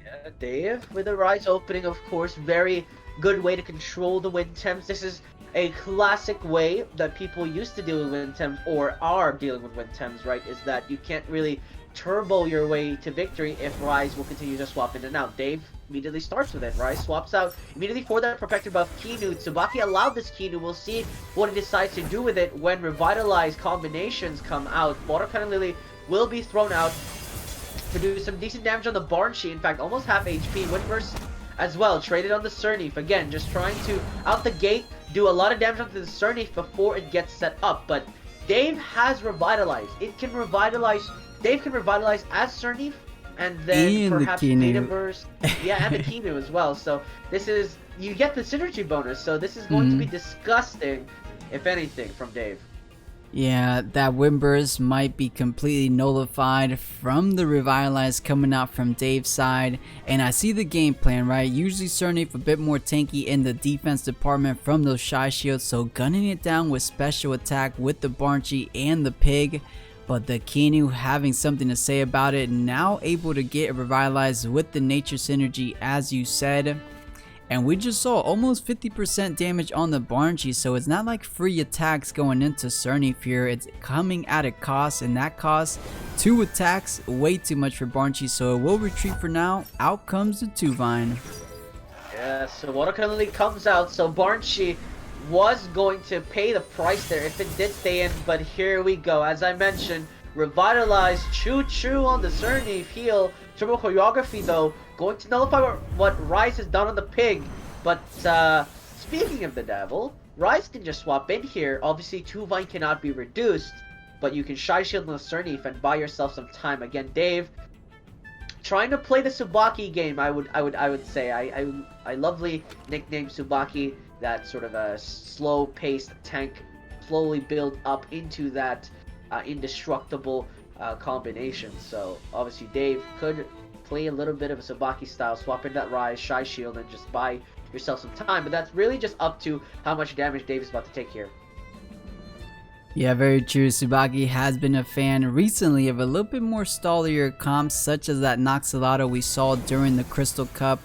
Yeah, Dave with a rise opening, of course, very good way to control the wind temps. This is a classic way that people used to deal with wind temps, or are dealing with wind temps, right? Is that you can't really turbo your way to victory if Rise will continue to swap in and out. Dave immediately starts with it. Rise swaps out immediately for that protected buff Kinu. Tsubaki allowed this Kinu. We'll see what he decides to do with it when revitalized combinations come out. Water Cannon Lily will be thrown out to do some decent damage on the Barnchi. In fact, almost half HP. Windburst as well, traded on the Surnif. Again, just trying to, out the gate, do a lot of damage onto the Surnif before it gets set up. But Dave has revitalized. It can revitalize. Dave can revitalize as Surnif, and then perhaps Beta Burst. Yeah, and the Kinu as well. So this is, you get the synergy bonus. So this is going to be disgusting, if anything, from Dave. Yeah, that Windburst might be completely nullified from the Revitalize coming out from Dave's side. And I see the game plan, right? Usually Surnif a bit more tanky in the defense department from those Shy Shields. So gunning it down with special attack with the Barnchi and the Pig. But the Kinu having something to say about it. Now able to get a Revitalize with the Nature Synergy, as you said. And we just saw almost 50% damage on the Barnchi, so it's not like free attacks going into Cernif here. It's coming at a cost, and that cost 2 attacks, way too much for Barnchi, so it will retreat for now. Out comes the Tuvine. Yeah, so Water Lily comes out, so Barnchi was going to pay the price there if it did stay in, but here we go. As I mentioned, Revitalize, Choo Choo on the Cernif, heal, Turbo Choreography though, going to nullify what Rise has done on the pig. But speaking of the devil, Rise can just swap in here. Obviously, Tuvine cannot be reduced, but you can Shy Shield on the Cernif and buy yourself some time. Again, Dave, trying to play the Tsubaki game, I would say. I lovely nickname Tsubaki, that sort of a slow-paced tank, slowly build up into that indestructible combination. So obviously Dave could play a little bit of a Tsubaki style, swap in that Rise, Shy Shield, and just buy yourself some time. But that's really just up to how much damage Dave is about to take here. Yeah, very true. Tsubaki has been a fan recently of a little bit more stallier comps, such as that Noxalato we saw during the Crystal Cup.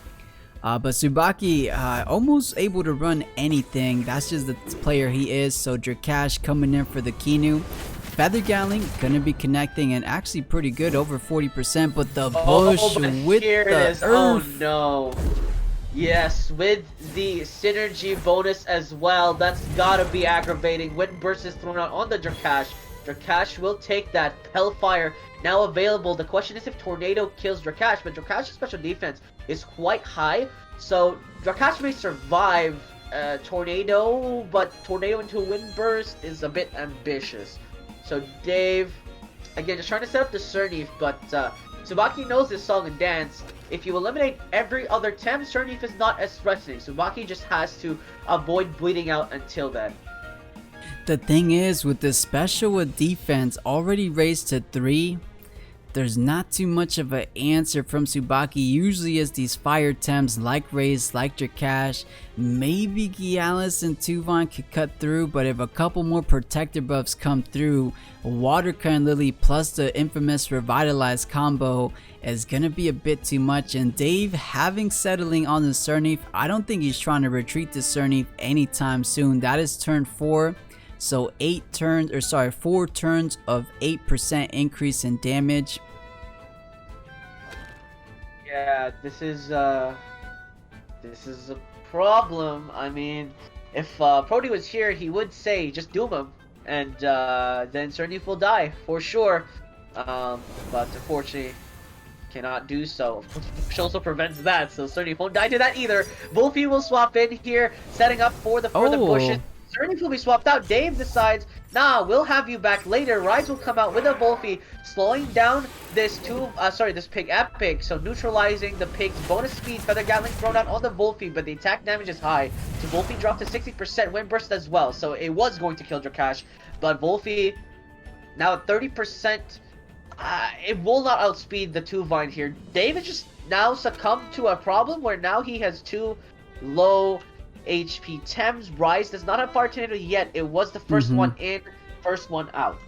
But Tsubaki almost able to run anything. That's just the player he is. So Drakash coming in for the Kinu. Feather Gatling gonna be connecting and actually pretty good, over 40%. But the bush with the earth. Oh no. Yes, with the synergy bonus as well. That's gotta be aggravating. Wind Burst is thrown out on the Drakash. Drakash will take that. Hellfire now available. The question is if Tornado kills Drakash, but Drakash's special defense is quite high. So Drakash may survive Tornado, but Tornado into Wind Burst is a bit ambitious. So Dave, again, just trying to set up the Cernif, but Tsubaki knows this song and dance. If you eliminate every other Tem, Cernif is not as threatening. Tsubaki just has to avoid bleeding out until then. The thing is, with the special defense already raised to 3, there's not too much of an answer from Tsubaki. Usually it's these fire Tems like Raze, like Drakash. Maybe Gialis and Tuvine could cut through, but if a couple more protector buffs come through, Water Current Lily plus the infamous Revitalize combo is gonna be a bit too much. And Dave having settling on the Cernif, I don't think he's trying to retreat the Cernif anytime soon. That is turn 4. So 4 turns of 8% increase in damage. Yeah, this is a problem. I mean, if Prody was here, he would say just doom him, and then Cernif will die for sure. But unfortunately, cannot do so. Which also prevents that, so Cernif won't die to that either. Wolfie will swap in here, setting up for the bushes. Cernif will be swapped out. Dave decides, nah, we'll have you back later. Rise will come out with a Wolfie, slowing down this pig epic, so neutralizing the pig's bonus speed. Feather Gatling thrown out on the Wolfie, but the attack damage is high. So Wolfie dropped to 60%, Wind Burst as well, so it was going to kill Drakash, but Wolfie now at 30%. It will not outspeed the Tuvine here. Dave has just now succumbed to a problem where now he has 2 low HP Tems. Rise does not have Fire Tornado yet. It was the first one in, first one out.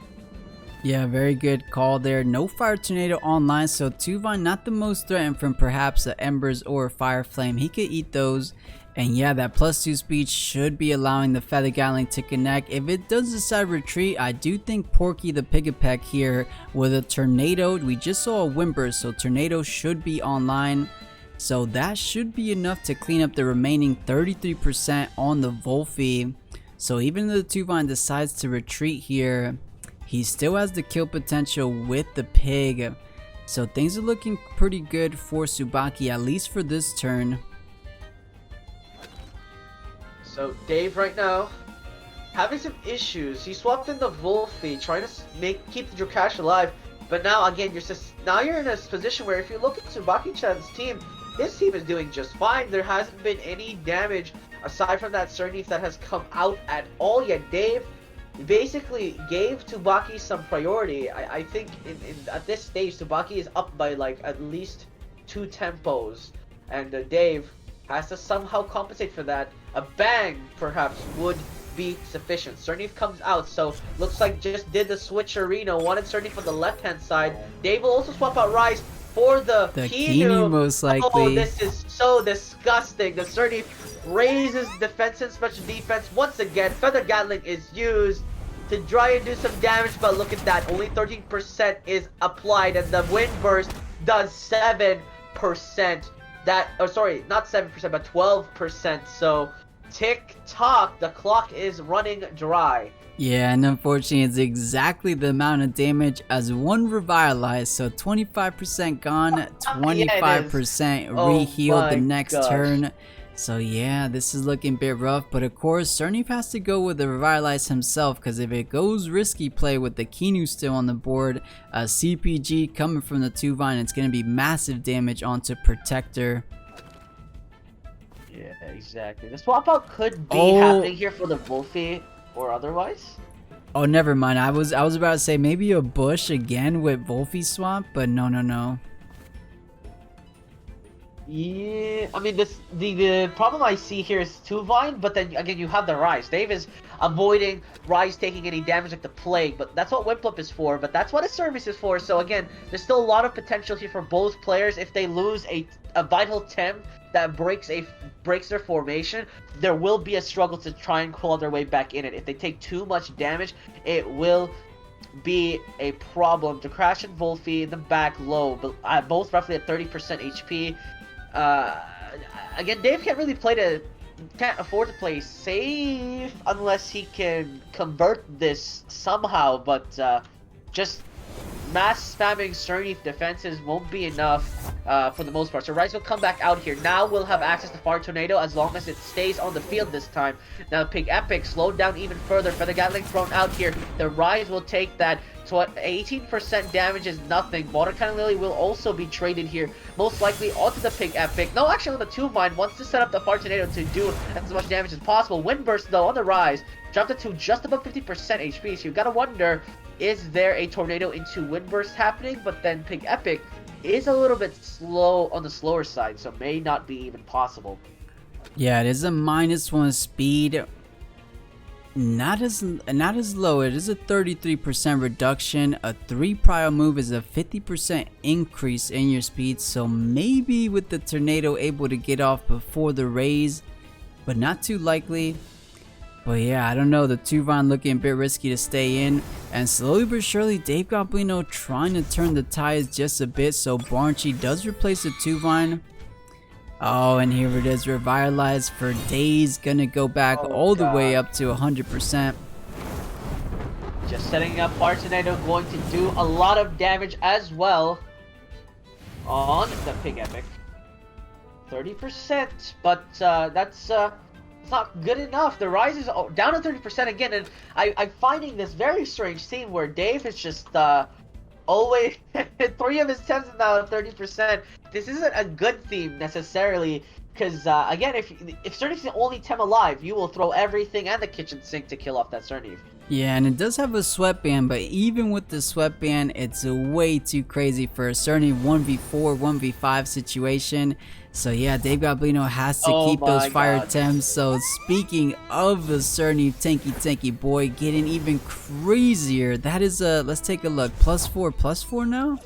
Yeah, very good call there. No Fire Tornado online, so Tuvine not the most threatened from perhaps a Embers or a Fire Flame. He could eat those. And yeah, that +2 speed should be allowing the Feather Gatling to connect. If it does decide retreat, I do think Porky the Pigapec here with a Tornado. We just saw a Whimper, so Tornado should be online. So that should be enough to clean up the remaining 33% on the Wolfie. So even though the Tuvine decides to retreat here, he still has the kill potential with the pig. So things are looking pretty good for Tsubaki, at least for this turn. So Dave right now having some issues. He swapped in the Wolfie, trying to keep the Drakash alive. But now again, you're in a position where if you look at Tsubaki-chan's team, his team is doing just fine. There hasn't been any damage aside from that Cernif that has come out at all yet. Dave basically gave Tsubaki some priority. I think at this stage, Tsubaki is up by like at least 2 tempos. And Dave has to somehow compensate for that. A bang, perhaps, would be sufficient. Cernif comes out, so looks like just did the switcherino. Wanted Cernif on the left-hand side. Dave will also swap out Rise. for the Kinu most likely. Oh, this is so disgusting. The Cerny raises defense and special defense once again. Feather Gatling is used to try and do some damage, but look at that. Only 13% is applied, and the Wind Burst does 7%. That, oh sorry, not 7%, but 12%. So, tick-tock, the clock is running dry. Yeah, and unfortunately it's exactly the amount of damage as one revitalized, so 25% gone, 25% re-healed the next turn. So yeah, this is looking a bit rough, but of course Cerny has to go with the revitalize himself, because if it goes risky play with the Kinu still on the board, a CPG coming from the 2-Vine, it's going to be massive damage onto Protector. Yeah, exactly. The swap out could be happening here for the Wolfie. Or otherwise? Oh, never mind. I was about to say maybe a bush again with Wolfie swap, but no. Yeah, I mean the problem I see here is 2-Vine, but then again you have the Rise. Dave is avoiding Rise taking any damage like the Plague, but that's what Wimplip is for, but that's what his service is for. So again, there's still a lot of potential here for both players. If they lose a Vital Temp that breaks their formation, there will be a struggle to try and claw their way back in it. If they take too much damage, it will be a problem. To Crash and Wolfie in the back low, but both roughly at 30% HP. Again, Dave can't afford to play safe unless he can convert this somehow, but just mass spamming Cerny defenses won't be enough for the most part. So Rise will come back out here. Now we'll have access to Fire Tornado as long as it stays on the field this time. Now Pig Epic slowed down even further. Feather Gatling thrown out here. The Rise will take that. So 18% damage is nothing. Water Cannon Lily will also be traded here. Most likely onto the Pig Epic. No, actually on the 2-Vine wants to set up the Fire Tornado to do as much damage as possible. Wind Burst though on the Rise. Dropped it to just above 50% HP. So you gotta wonder, is there a tornado into Wind Burst happening? But then Pig Epic is a little bit slow on the slower side, so may not be even possible. Yeah, it is a -1 speed. Not as low. It is a 33% reduction. A 3 prio move is a 50% increase in your speed. So maybe with the tornado able to get off before the raise, but not too likely. But yeah, I don't know, the 2-Vine looking a bit risky to stay in, and slowly but surely Dave Goblino trying to turn the tides just a bit, so Barnchy does replace the 2-Vine. Oh, and here it is, revitalized for days, gonna go back all the way up to 100%. Just setting up Fire Tornado, going to do a lot of damage as well on the Pig Epic. 30%, but that's it's not good enough. The Rise is down to 30% again, and I'm finding this very strange scene where Dave is just always 3 of his temps is now at 30%. This isn't a good theme necessarily, because again, if Cerny's the only tem alive, you will throw everything and the kitchen sink to kill off that Cerny. Yeah, and it does have a sweatband, but even with the sweatband, it's way too crazy for a Cerny 1v4, 1v5 situation. So yeah, Dave Goblino has to keep those fire temps. So speaking of the Cerny tanky boy getting even crazier, that is let's take a look. +4 now?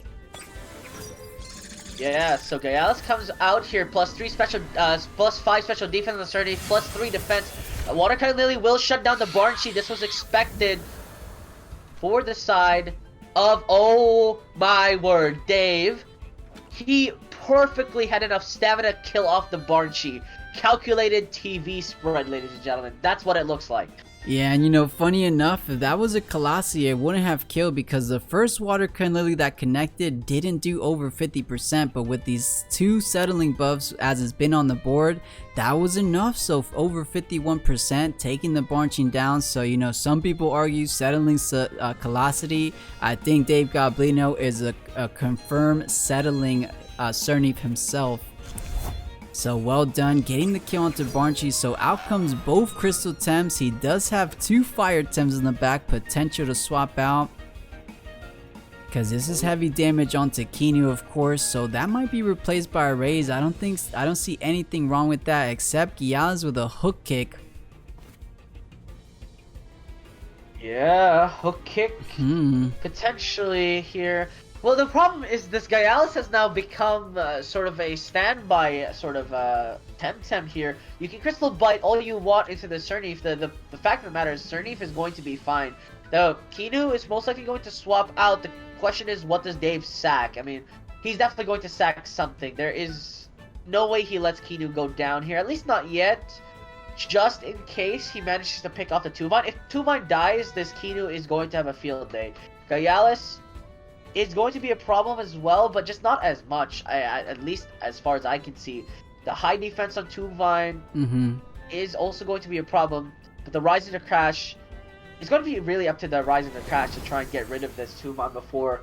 Yeah, so Gaialis comes out here, +3 special, +5 special defense on the Cerny, +3 defense. Water Cannon Lily will shut down the Barnchy. This was expected for the side of, oh my word, Dave. He perfectly had enough stamina to kill off the Barnchy. Calculated TV spread, ladies and gentlemen. That's what it looks like. Yeah, and you know, funny enough, if that was a Colossi, it wouldn't have killed because the first Water Cannon Lily that connected didn't do over 50%, but with these 2 settling buffs as it's been on the board, that was enough. So over 51%, taking the Barnchy down. So, you know, some people argue settling Colossi. I think Dave Goblino is a confirmed settling Cerny himself. So well done getting the kill onto Barnchy. So out comes both crystal temps. He does have 2 fire temps in the back, potential to swap out, because this is heavy damage onto Kinu, of course. So that might be replaced by a raise. I don't see anything wrong with that, except Giaz with a hook kick. Yeah, hook kick potentially here. Well, the problem is this Gaialis has now become sort of a standby sort of Temtem here. You can Crystal Bite all you want into the Cernif. The fact of the matter is Cernif is going to be fine. The Kinu is most likely going to swap out. The question is, what does Dave sack? I mean, he's definitely going to sack something. There is no way he lets Kinu go down here, at least not yet. Just in case he manages to pick off the Tuvine. If Tuvine dies, this Kinu is going to have a field day. Gaialis is going to be a problem as well, but just not as much, at least as far as I can see. The high defense on Tuvine is also going to be a problem, but the Rise and the Crash is going to be really up to the Rise and the Crash to try and get rid of this Tuvine before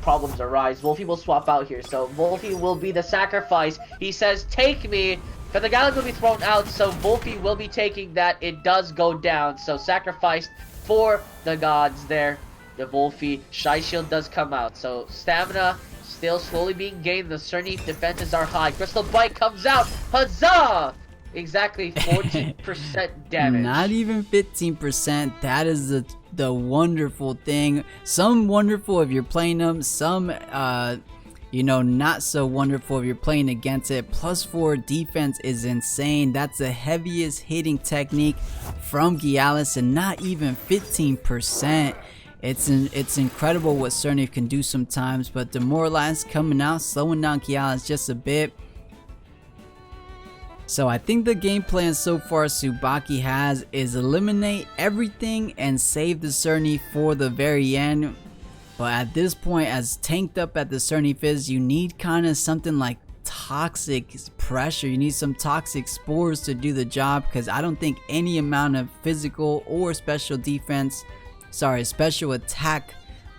problems arise. Wolfie will swap out here, so Wolfie will be the sacrifice. He says, take me, but the Gallon will be thrown out, so Wolfie will be taking that. It does go down, so sacrificed for the gods there. The Wolfie, Shy Shield does come out, so stamina still slowly being gained. The Cernif defenses are high. Crystal Bite comes out. Huzzah! Exactly 14% damage. Not even 15%. That is the wonderful thing. Some wonderful if you're playing them. Some, you know, not so wonderful if you're playing against it. +4 defense is insane. That's the heaviest hitting technique from Gaialis, and not even 15%. It's incredible what Cernif can do sometimes, but Demoralized coming out, slowing down Gaialis just a bit. So I think the game plan so far Tsubaki has is eliminate everything and save the Cernif for the very end. But at this point, as tanked up as the Cernif is, you need kind of something like toxic pressure. You need some toxic spores to do the job, because I don't think any amount of physical or special attack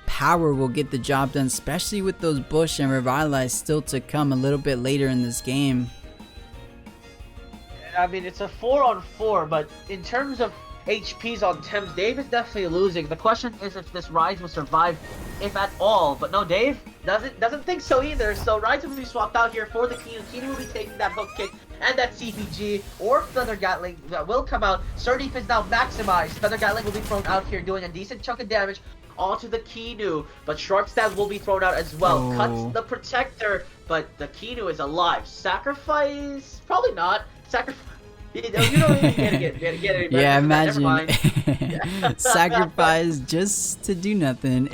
power will get the job done, especially with those Bush and Revitalize still to come a little bit later in this game. I mean, it's a 4-on-4, but in terms of HPs on Thames, Dave is definitely losing. The question is if this Rise will survive, if at all. But no, Dave doesn't think so either. So Rise will be swapped out here for the Kinu. Kinu will be taking that hook kick and that CPG or Feather Gatling that will come out. Cernif is now maximized. Feather Gatling will be thrown out here, doing a decent chunk of damage onto the Kinu, but Short Stab will be thrown out as well. Cuts the Protector, but the Kinu is alive. Sacrifice? Probably not. Sacrifice. You don't even get any better. Yeah, imagine. Sacrifice just to do nothing.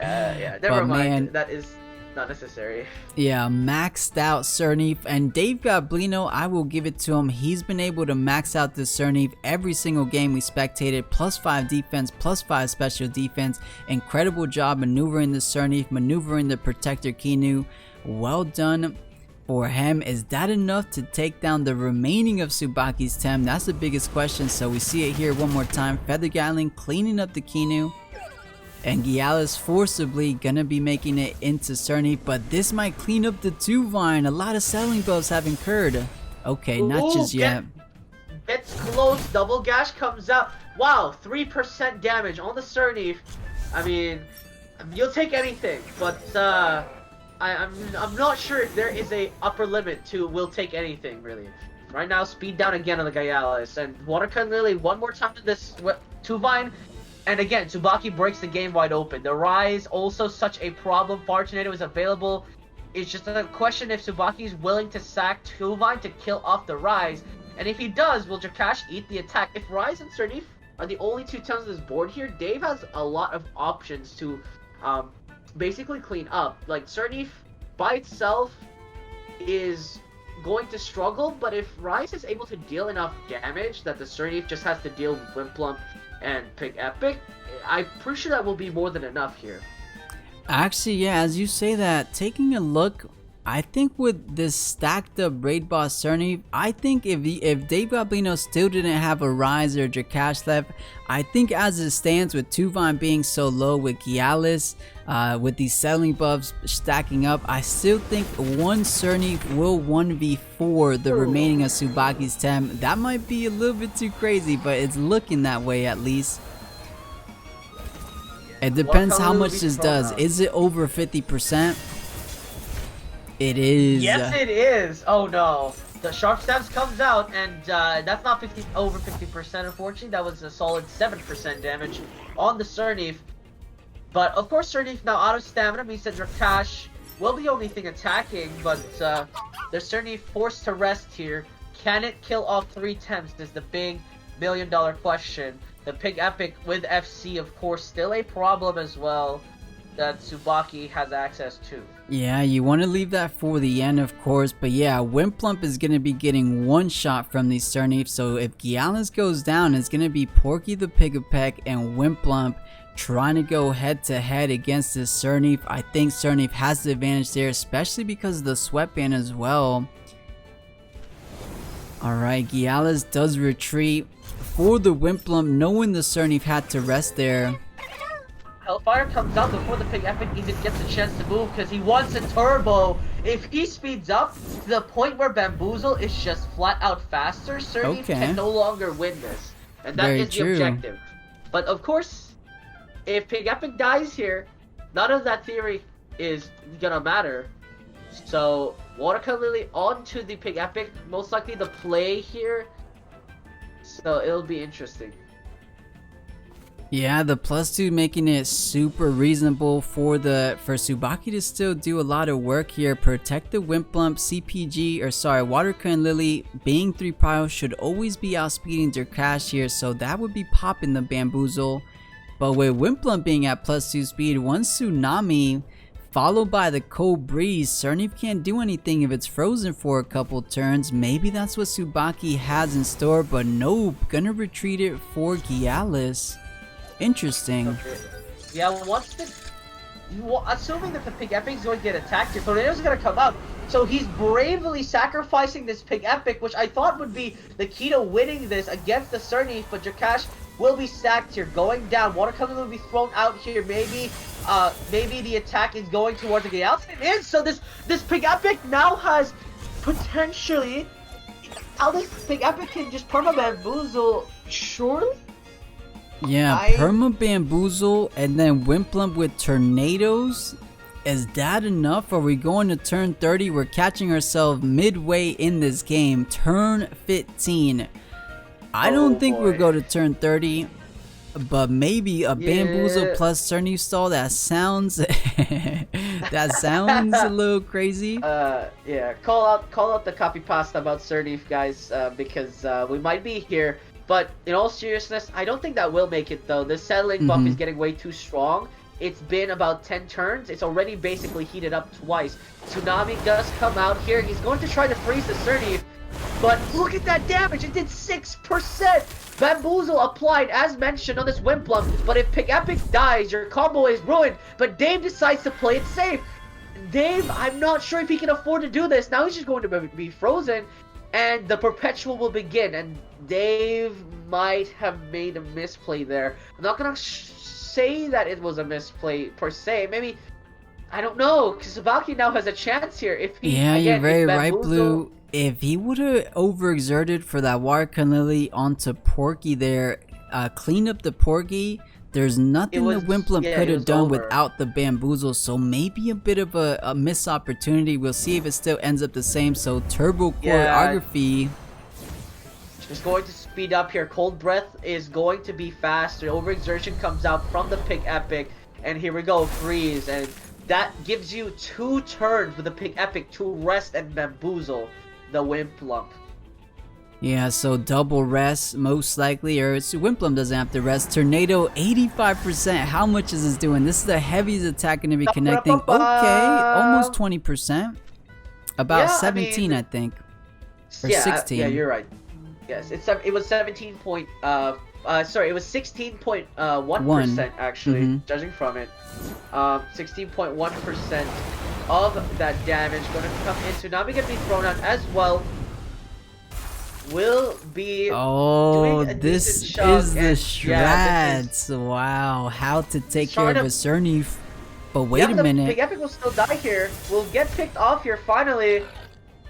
Yeah, never mind. Man, that is not necessary. Yeah, maxed out Cernif, and Dave Goblino, I will give it to him. He's been able to max out the Cernif every single game we spectated. +5 defense, +5 special defense. Incredible job maneuvering the Cernif, maneuvering the Protector Kinu. Well done for him. Is that enough to take down the remaining of Tsubaki's Tem? That's the biggest question. So we see it here one more time. Feather Gatling cleaning up the Kinu, and Gaialis forcibly gonna be making it into Cernif, but this might clean up the Tuvine. A lot of selling buffs have incurred. Okay, not just yet. Gets close. Double Gash comes out. Wow, 3% damage on the Cernif. I mean, you'll take anything, but I'm not sure if there is a upper limit to will take anything, really. Right now, speed down again on the Gaialis, and Watercut Lily one more time to this Tuvine, and again, Tsubaki breaks the game wide open. The Rise, also such a problem. Fire Tornado is available. It's just a question if Tsubaki is willing to sack Tuvine to kill off the Rise, and if he does, will Jakash eat the attack? If Rise and Cernif are the only two Tems on this board here, Dave has a lot of options to basically clean up. Like, Cernif by itself is going to struggle, but if Rise is able to deal enough damage that the Cernif just has to deal with Wimplump and pick Epic, I'm pretty sure that will be more than enough here. Actually, yeah, as you say that, taking a look, I think with this stacked up Raid Boss Cernif, I think if Dave Goblino still didn't have a Rise or Jakash left, I think as it stands with Tuvine being so low with Gaialis, with these selling buffs stacking up, I still think one Cernif will 1v4 the remaining of Tsubaki's Tem. That might be a little bit too crazy, but it's looking that way at least. It depends how much this does. Is it over 50%? It is. Yes, it is. Oh no. The Sharp Stabs comes out, and that's not over 50%, unfortunately. That was a solid 7% damage on the Cernif. But of course, Surnif now out of stamina means that Drakash will be the only thing attacking, but they're certainly forced to rest here. Can it kill all 3 temps is the big $1,000,000 question. The Pig Epic with FC, of course, still a problem as well that Tsubaki has access to. Yeah, you want to leave that for the end, of course, but yeah, Wimplump is going to be getting one shot from these Surnif, so if Gialis goes down, it's going to be Porky the Pigapec and Wimplump trying to go head to head against this Surnif. I think Surnif has the advantage there, especially because of the sweatband as well. Alright, Gialis does retreat for the Wimplump, knowing the Surnif had to rest there. Hellfire comes out before the Pig Epic even gets a chance to move because he wants a turbo. If he speeds up to the point where Bamboozle is just flat out faster, Surnif can no longer win this. And that is the objective. But of course, if Pig Epic dies here, none of that theory is gonna matter. So, Watercolor Lily onto the Pig Epic, most likely the play here. So, it'll be interesting. Yeah, the +2 making it super reasonable for Tsubaki to still do a lot of work here. Protect the Wimplump, Watercolor Lily being 3 prio should always be outspeeding Drakash here, so that would be popping the Bamboozle. But with Wimplump being at +2 speed, one Tsunami followed by the Cold Breeze, Surnif can't do anything if it's frozen for a couple turns. Maybe that's what Tsubaki has in store, but nope, gonna retreat it for Gialis. Interesting. Okay. Yeah, assuming that the Pig Epic is going to get attacked here, Tornado's going to come out. So he's bravely sacrificing this Pig Epic, which I thought would be the key to winning this against the Surnif, but Drakash will be stacked here, going down. Watercolor will be thrown out here. Maybe the attack is going towards the Gialis. It is. So this Pig Epic now has potentially. How this Pig Epic can just perma Bamboozle, surely? Yeah, Perma Bamboozle and then Wimplump with Tornadoes. Is that enough? Are we going to turn 30? We're catching ourselves midway in this game. Turn 15. I don't think we'll go to turn 30, but maybe a Bamboozle plus Surnif stall. That sounds that sounds a little crazy. Yeah, call out the copy pasta about Surnif, guys, because we might be here. But in all seriousness, I don't think that will make it though. The settling buff is getting way too strong. It's been about 10 turns. It's already basically heated up twice. Tsunami does come out here. He's going to try to freeze the Surnif. But look at that damage. It did 6%. Bamboozle applied as mentioned on this Wimplump. But if Pig Epic dies, your combo is ruined. But Dave decides to play it safe. Dave, I'm not sure if he can afford to do this. Now he's just going to be frozen. And the Perpetual will begin, and Dave might have made a misplay there. I'm not gonna say that it was a misplay per se. Maybe, I don't know, because Tsubaki now has a chance here. If he, you're very right, Blue. If he would have overexerted for that Watercolor Lily onto Porky there, clean up the Porky, there's nothing the Wimplump could have done without the Bamboozle, so maybe a bit of a missed opportunity. We'll see if it still ends up the same. So Turbo Choreography. Just going to speed up here. Cold Breath is going to be faster. Overexertion comes out from the Pig Epic. And here we go, Freeze. And that gives you 2 turns for the Pig Epic to rest and Bamboozle the Wimplump. Yeah, so double rest most likely, or Wimplump doesn't have to rest. Tornado 85%. How much is this doing? This is the heaviest attack going to be connecting. Okay, almost 20%. About 17, I think, or 16. Yeah, you're right. Yes, it was 16.1% actually, judging from it. 16.1% of that damage going to come in. Tsunami going to be thrown out as well. Will be this is the strats. Wow, how to take care of a Surnif. But wait a minute. Pig Epic will still die here. Will get picked off here finally.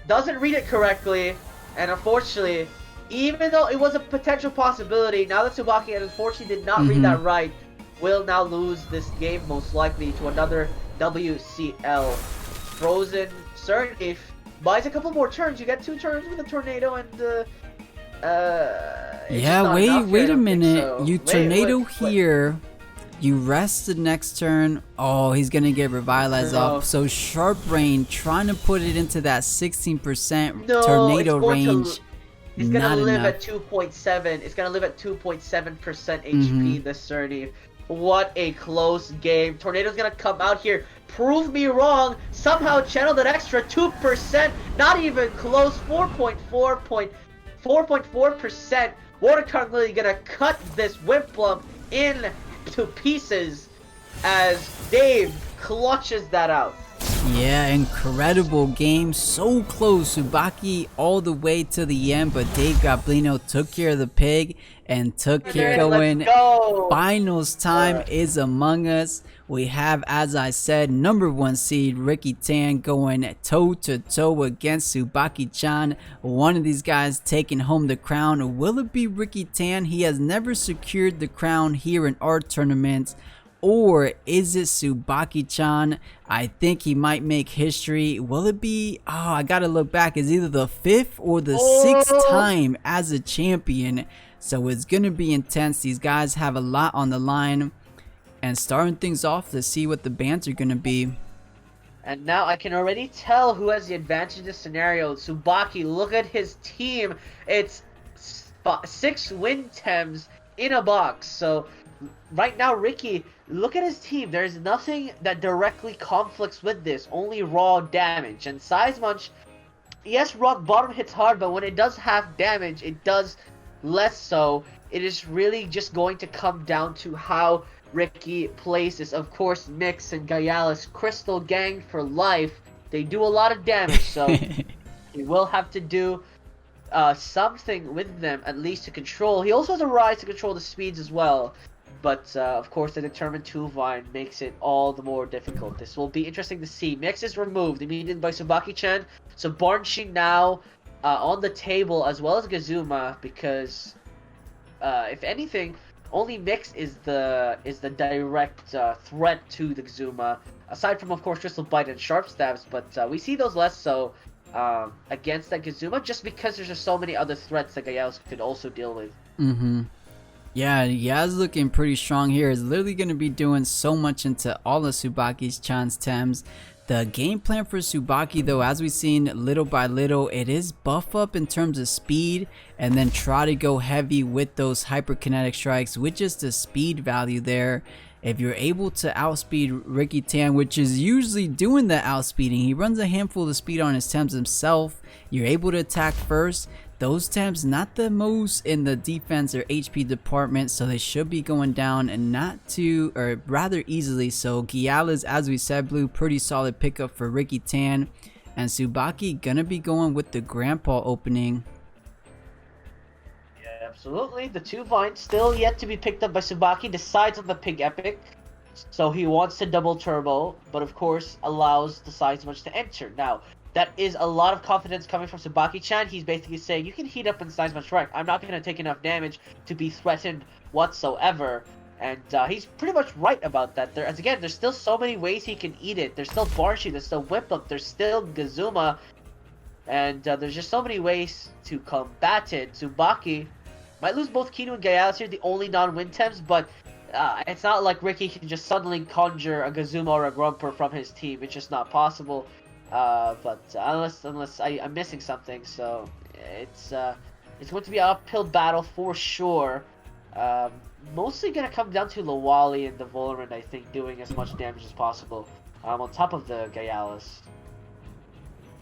Doesn't read it correctly. And unfortunately, even though it was a potential possibility, now that Tsubaki unfortunately did not read that right, will now lose this game most likely to another WCL. Frozen Surnif buys a couple more turns. You get 2 turns with a Tornado and wait a minute. So. You Tornado here. You rest the next turn. Oh, he's gonna get revitalized off. So Sharp Rain trying to put it into that 16% tornado range. He's gonna live at 2.7. It's gonna live at 2.7% HP this tourney. What a close game. Tornado's gonna come out here, prove me wrong, somehow channel that extra 2%, not even close, 4.4%. Watercard literally gonna cut this Wimplum into pieces as Dave clutches that out. Yeah, incredible game, so close. Tsubaki all the way to the end, but Dave Goblino took care of the pig and took care of going. Finals time is among us. We have, as I said, #1 seed Ricky Tan going toe to toe against Tsubaki-chan. One of these guys taking home the crown. Will it be Ricky Tan? He has never secured the crown here in our tournament. Or is it Tsubaki-chan? I think he might make history. Will it be? Oh, I gotta look back. It's either the 5th or the 6th time as a champion. So it's gonna be intense. These guys have a lot on the line. And starting things off, let's see what the bans are gonna be. And now I can already tell who has the advantage in this scenario. Tsubaki, look at his team. It's 6 Wintems in a box. So right now, Ricky, look at his team. There's nothing that directly conflicts with this. Only raw damage. And Size Munch, yes, rock bottom hits hard, but when it does have damage, it does less so. It is really just going to come down to how Ricky plays this. Of course, Mix and Gaialis, Crystal Gang for life. They do a lot of damage, so he will have to do something with them, at least to control. He also has a Rise to control the speeds as well. But, of course, the Determined 2-Vine makes it all the more difficult. This will be interesting to see. Mix is removed immediately by Tsubaki-chan. So Barnshi now on the table, as well as Gazuma, because, if anything, only Mix is the direct threat to the Gazuma. Aside from, of course, Crystal Bite and Sharp Stabs. But we see those less so against that Gazuma, just because there's just so many other threats that Gaialis could also deal with. Yeah, Yaz looking pretty strong here. Is literally going to be doing so much into all of Tsubaki's Chan's Tems. The game plan for Tsubaki, though, as we've seen little by little, it is buff up in terms of speed and then try to go heavy with those hyperkinetic strikes with just the speed value there. If you're able to outspeed Ricky Tan, which is usually doing the outspeeding, he runs a handful of speed on his Tems himself. You're able to attack first. Those Tems not the most in the defense or HP department, so they should be going down and not too, or rather easily. So Gaialis, as we said, Blue, pretty solid pickup for Ricky Tan. And Tsubaki gonna be going with the Grandpa opening. Yeah, absolutely. The 2-Vine still yet to be picked up by Tsubaki. Decides on the Pig Epic. So he wants to double turbo, but of course allows the Size Munch to enter. Now, that is a lot of confidence coming from Tsubaki-chan. He's basically saying, you can heat up in Size Munch right. I'm not going to take enough damage to be threatened whatsoever. And he's pretty much right about that. There's still so many ways he can eat it. There's still Barshi, there's still Whip-Up, there's still Gazuma. And there's just so many ways to combat it. Tsubaki might lose both Kinu and Gaialis here, the only non-Wintems, but it's not like Ricky can just suddenly conjure a Gazuma or a Grumper from his team. It's just not possible. But unless I'm missing something, so it's going to be an uphill battle for sure. Mostly going to come down to Lawali and the Volerant, I think, doing as much damage as possible on top of the Gaialis.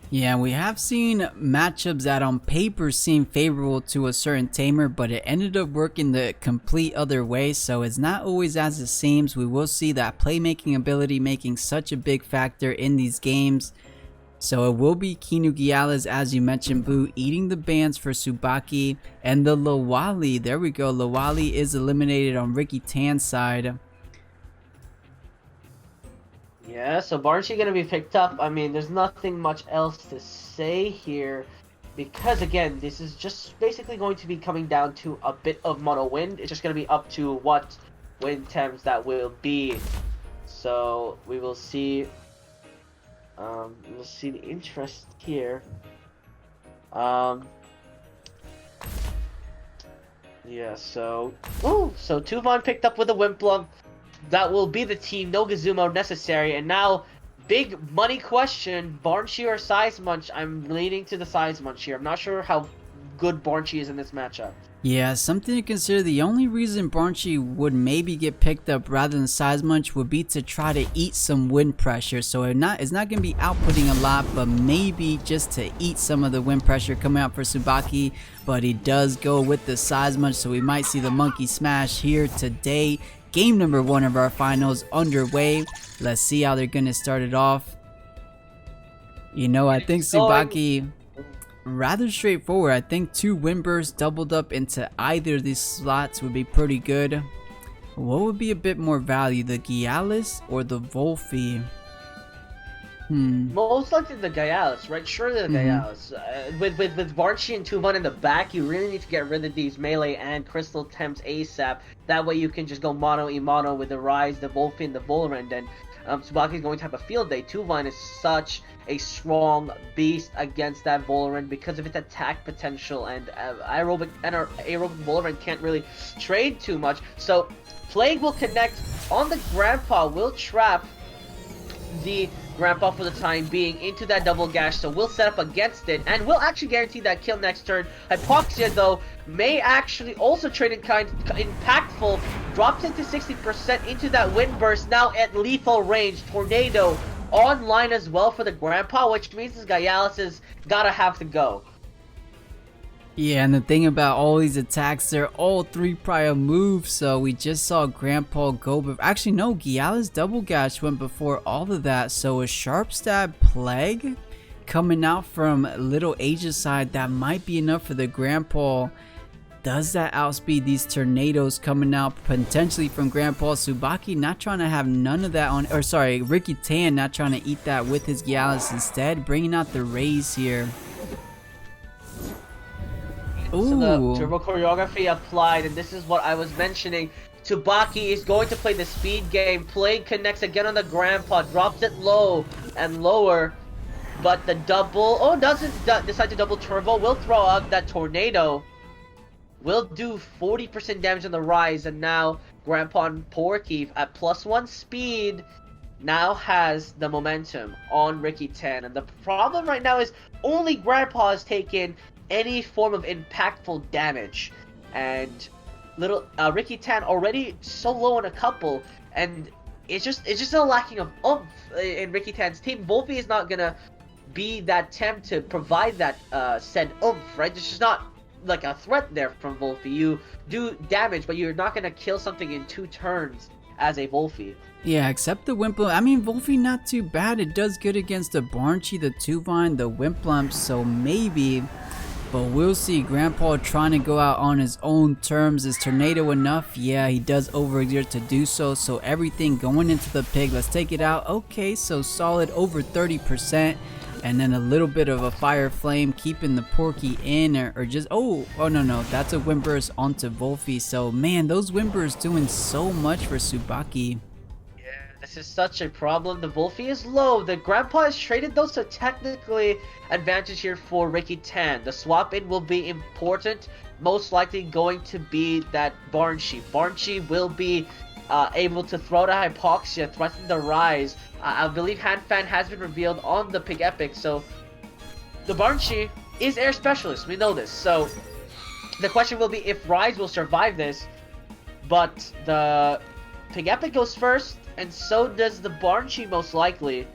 Yeah, we have seen matchups that on paper seem favorable to a certain tamer, but it ended up working the complete other way, so it's not always as it seems. We will see that playmaking ability making such a big factor in these games. So it will be Kinu Gaialis, as you mentioned, Boo, eating the bans for Tsubaki. And the Lawali, there we go, Lawali is eliminated on Ricky Tan's side. Yeah, so Barnshi gonna be picked up. I mean, there's nothing much else to say here. Because, again, this is just basically going to be coming down to a bit of mono wind. It's just gonna be up to what wind temps that will be. So, we will see... we'll see the interest here. Yeah, so... Ooh! So 2-Vine picked up with a Wimplum. that will be the team Nogizuma necessary. And now, big money question, Barnchi or Size Munch? I'm leaning to the Size Munch here. I'm not sure how good Barnchi is in this matchup. Yeah, something to consider. The only reason Barnchi would maybe get picked up rather than Size Munch would be to try to eat some wind pressure. So it's not going to be outputting a lot, but maybe just to eat some of the wind pressure coming out for Tsubaki. But he does go with the Size Munch, so we might see the Monkey Smash here today. Game number 1 of our finals underway. Let's see how they're going to start it off. You know, I think Tsubaki... rather straightforward. I think 2 wind bursts doubled up into either of these slots would be pretty good. What would be a bit more value, the Gialis or the Volfi? Most likely the Gialis, right? Surely the Gialis. With Barnchi and 2-1 in the back, you really need to get rid of these melee and crystal temps ASAP. That way you can just go mono-e-mono with the Rise, the Volfi, and the Volrend. And Tsubaki is going to have a field day. 2-1 is such a strong beast against that Volrend because of its attack potential, and aerobic Volrend can't really trade too much. So Plague will connect on the Grandpa, will trap the Grandpa for the time being into that double gash, so we'll set up against it and we'll actually guarantee that kill next turn. Hypoxia though may actually also trade in kind impactful, drops it to 60% into that wind burst, now at lethal range. Tornado online as well for the Grandpa, which means this Gialis is gotta have to go. Yeah, and the thing about all these attacks, they're all 3 prior moves, so we just saw Grandpa go, but actually no, Gialis double gash went before all of that, so a sharp stab Plague coming out from Little Asia's side, that might be enough for the Grandpa. Does that outspeed these tornadoes coming out potentially from Grandpa? Tsubaki not trying to have none of that on, or sorry, Ricky Tan not trying to eat that with his Gialis, instead bringing out the Rays here. Ooh. So the turbo choreography applied, and this is what I was mentioning. Tsubaki is going to play the speed game. Plague connects again on the Grandpa, drops it low and lower, but the double, doesn't decide to double turbo, will throw out that tornado. Will do 40% damage on the Rise, and now Grandpa and Porky at +1 speed now has the momentum on Ricky Tan. And the problem right now is only Grandpa has taken any form of impactful damage, and little Ricky Tan already so low on a couple, and it's just a lacking of oomph in Ricky Tan's team. Volpi is not gonna be that temp to provide that said oomph, right? There's just not like a threat there from Volfi. You do damage, but you're not gonna kill something in 2 turns as a Volfi. Yeah, except the Wimplump. I mean, Volfi not too bad. It does good against the Barnchi, the Tuvine, the Wimplump, so maybe. But we'll see. Grandpa trying to go out on his own terms. Is Tornado enough? Yeah, he does overexert to do so. So everything going into the pig. Let's take it out. Okay, so solid over 30%. And then a little bit of a fire flame keeping the Porky in, or just oh no, that's a wind burst onto Volfi. So man, those wind bursts doing so much for Tsubaki. This is such a problem. The Volfi is low. The Grandpa is traded though, so technically advantage here for Ricky Tan. The swap in will be important. Most likely going to be that Barnchi. Barnchi will be able to throw the Hypoxia, threaten the Rise. I believe Hand Fan has been revealed on the Pig Epic, so the Barnchi is Air Specialist. We know this. So the question will be if Rise will survive this, but the Pig Epic goes first, and so does the Barnchi most likely.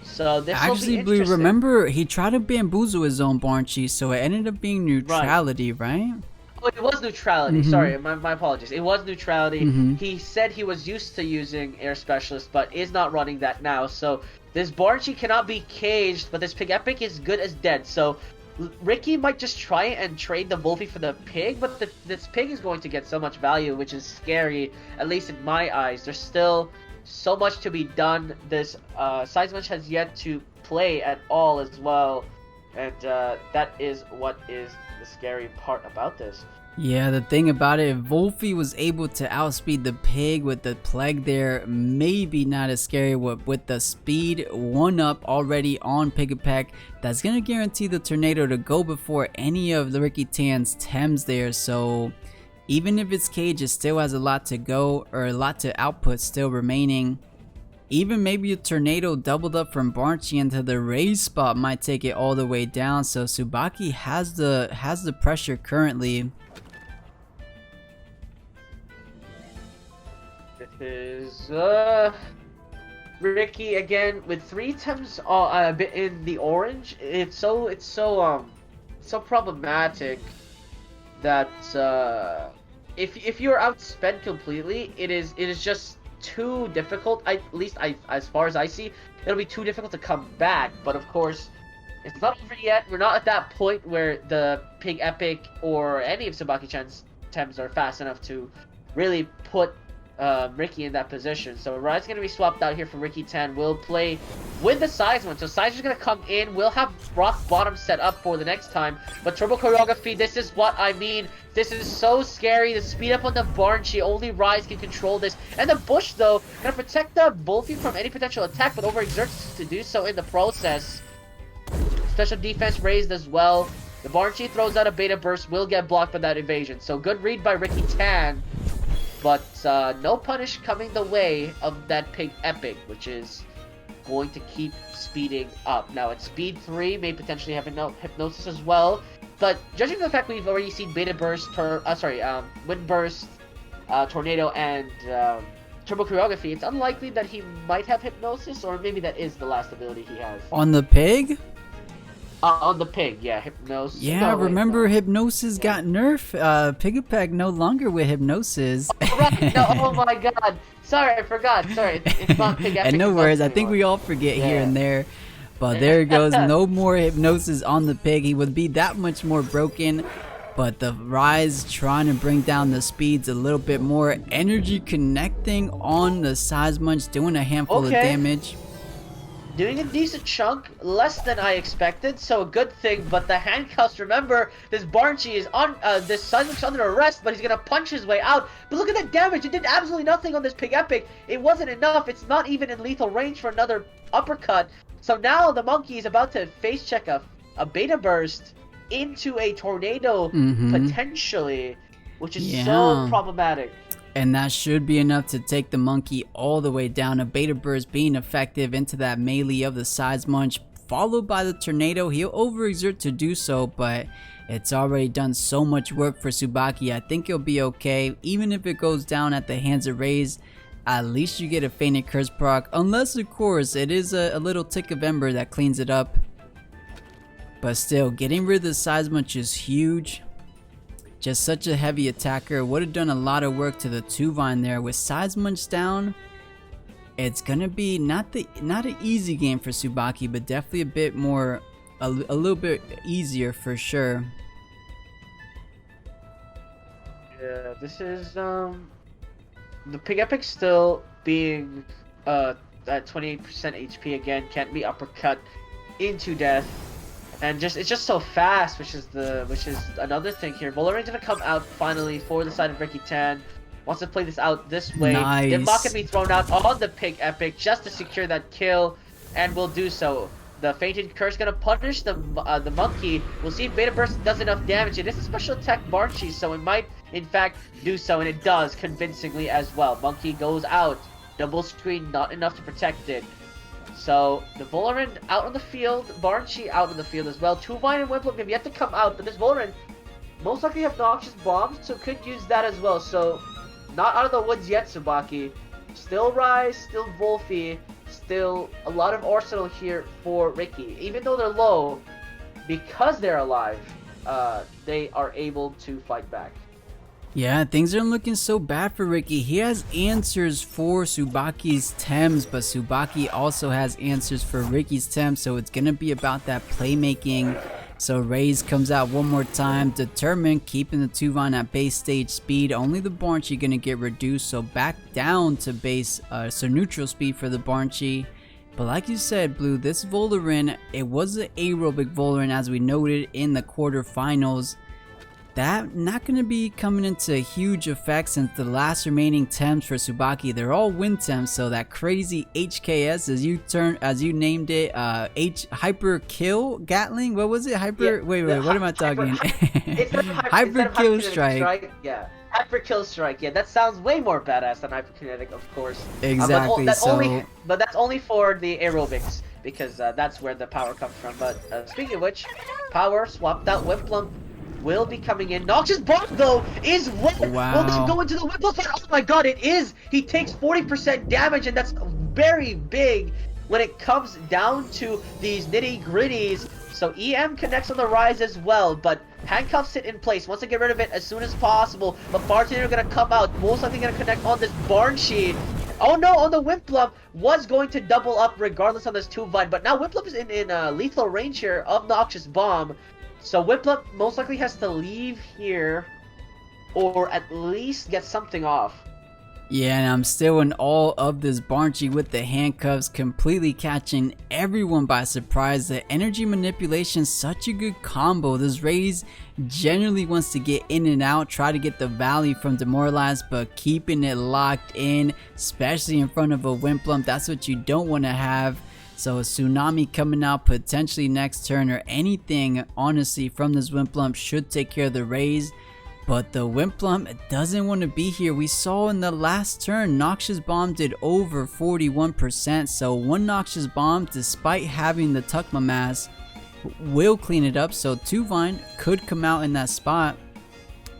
So this will be interesting. Remember, he tried to bamboozle his own Barnchi, so it ended up being neutrality, right? Oh, it was neutrality. Sorry, my apologies. It was neutrality. He said he was used to using Air Specialist, but is not running that now. So this Barnchi cannot be caged, but this Pig Epic is good as dead. So Ricky might just try and trade the Volfi for the pig, but this pig is going to get so much value, which is scary, at least in my eyes. There's still so much to be done. This Size Munch has yet to play at all as well, and that is what is the scary part about this. Yeah, the thing about it, if Volfi was able to outspeed the pig with the plague there, maybe not as scary with the speed 1-up already on Pigapec. That's going to guarantee the Tornado to go before any of the Ricky Tan's Tems there, so Even if its cage it still has a lot to go, or a lot to output still remaining. Even maybe a tornado doubled up from Barnchy into the raise spot might take it all the way down. So Tsubaki has the pressure currently. This is Ricky again with 3 Tems a bit in the orange. It's so problematic that if you're outspent completely, it is just too difficult. At least as far as I see, it'll be too difficult to come back. But of course, it's not over yet. We're not at that point where the Pig Epic or any of Tsubaki-chan's Tems are fast enough to really put Ricky in that position. So Rise is going to be swapped out here for Ricky 10. We'll play with the Seisman. So Seisman's going to come in. We'll have rock bottom set up for the next time. But Turbo Choreography, this is what I mean. This is so scary. The speed up on the Barnchy. Only Rise can control this. And the Bush, though, going to protect the Wolfie from any potential attack, but overexerts to do so in the process. Special defense raised as well. The Barnchy throws out a Beta Burst. Will get blocked by that evasion. So good read by Ricky Tan. But no punish coming the way of that Pig Epic, which is going to keep speeding up. Now at speed 3, may potentially have Hypnosis as well. But judging from the fact we've already seen Beta Burst, Wind Burst, Tornado, and Turbo Choreography, it's unlikely that he might have Hypnosis, or maybe that is the last ability he has. On the Pig? On the Pig, yeah, Hypnosis. Yeah, remember Hypnosis got nerfed. Pigapag no longer with Hypnosis. Oh, right. No, oh my god. Sorry, I forgot. Sorry, it's not Pig Epic. And no worries, I think we all forget here and there. But there it goes, no more Hypnosis on the Pig. He would be that much more broken. But the Rise trying to bring down the speeds a little bit more. Energy connecting on the Seismunch, doing a handful of damage. Doing a decent chunk, less than I expected, so a good thing. But the handcuffs, remember, this Barnchy is on, this Seismunch's under arrest, but he's gonna punch his way out. But look at that damage, it did absolutely nothing on this Pig Epic. It wasn't enough, it's not even in lethal range for another uppercut. So now the monkey is about to face check a Beta Burst into a Tornado, potentially, which is so problematic. And that should be enough to take the monkey all the way down. A Beta Burst being effective into that melee of the Seismunch, followed by the Tornado. He'll overexert to do so, but it's already done so much work for Tsubaki. I think he'll be okay. Even if it goes down at the hands of Raze, at least you get a Fainted Curse proc. Unless, of course, it is a little Tick of Ember that cleans it up. But still, getting rid of the Seismunch is huge. Just such a heavy attacker. Would have done a lot of work to the 2-Vine there. With Seismunch down, it's gonna be not an easy game for Tsubaki, but definitely a bit more, a little bit easier for sure. Yeah, this is the Pig Epic still being at 28% HP again, can't be uppercut into death. And it's just so fast, which is another thing here. Volarin's gonna come out finally for the side of Ricky Tan. Wants to play this out this way. Nice. Dimbok can be thrown out on the Pig Epic just to secure that kill, and will do so. The Fainted Curse gonna punish the monkey. We'll see if Beta Burst does enough damage. It is a special attack Barnchy, so it might in fact do so, and it does convincingly as well. Monkey goes out. Double screen, not enough to protect it. So, the Volarin out on the field, Barnchy out on the field as well. 2-Vine and Wimplup have yet to come out, but this Volarin most likely have Noxious Bombs, so could use that as well. So, not out of the woods yet, Tsubaki. Still Rise, still Wolfie, still a lot of arsenal here for Ricky. Even though they're low, because they're alive, they are able to fight back. Yeah, things aren't looking so bad for Ricky. He has answers for Tsubaki's Tems, but Tsubaki also has answers for Ricky's Tems, so it's gonna be about that playmaking. So Raze comes out one more time, determined, keeping the 2-Vine at base stage speed. Only the Barnchy gonna get reduced, so back down to base, so neutral speed for the Barnchy. But like you said, Blue, this Volarin, it was an aerobic Volarin as we noted in the quarterfinals. That not going to be coming into huge effect since the last remaining Tems for Tsubaki, they're all wind Tems, so that crazy HKS as you named it, Hyper Kill Gatling, what was it? Wait, what am I talking? Hyper Kill Strike. Yeah. Hyper Kill Strike. Yeah, that sounds way more badass than Hyperkinetic, of course. Exactly. But that's only for the aerobics, because that's where the power comes from. But speaking of which, power swapped out. Wimplump will be coming in. Noxious Bomb, though, is red. Wow. Will this go into the Wimplump side? Oh my god, it is! He takes 40% damage, and that's very big when it comes down to these nitty-gritties. So EM connects on the rise as well, but handcuffs it in place. Wants to get rid of it as soon as possible. But Bartender are going to come out, most likely going to connect on this Barnsheet. Oh no, on the Wimplump, was going to double up regardless on this 2-Vine. But now Wimplump is in lethal range here of Noxious Bomb. So Wimplump most likely has to leave here, or at least get something off. Yeah, and I'm still in awe of this Barnsheet with the handcuffs, completely catching everyone by surprise. The energy manipulation, such a good combo. This Raze generally wants to get in and out, try to get the value from Demoralized, but keeping it locked in, especially in front of a Wimplump, that's what you don't want to have. So a Tsunami coming out potentially next turn, or anything honestly from this Wimplump should take care of the Raze. But the Wimplump doesn't want to be here. We saw in the last turn, Noxious Bomb did over 41%. So one Noxious Bomb, despite having the Tukma Mass, will clean it up. So 2-Vine could come out in that spot,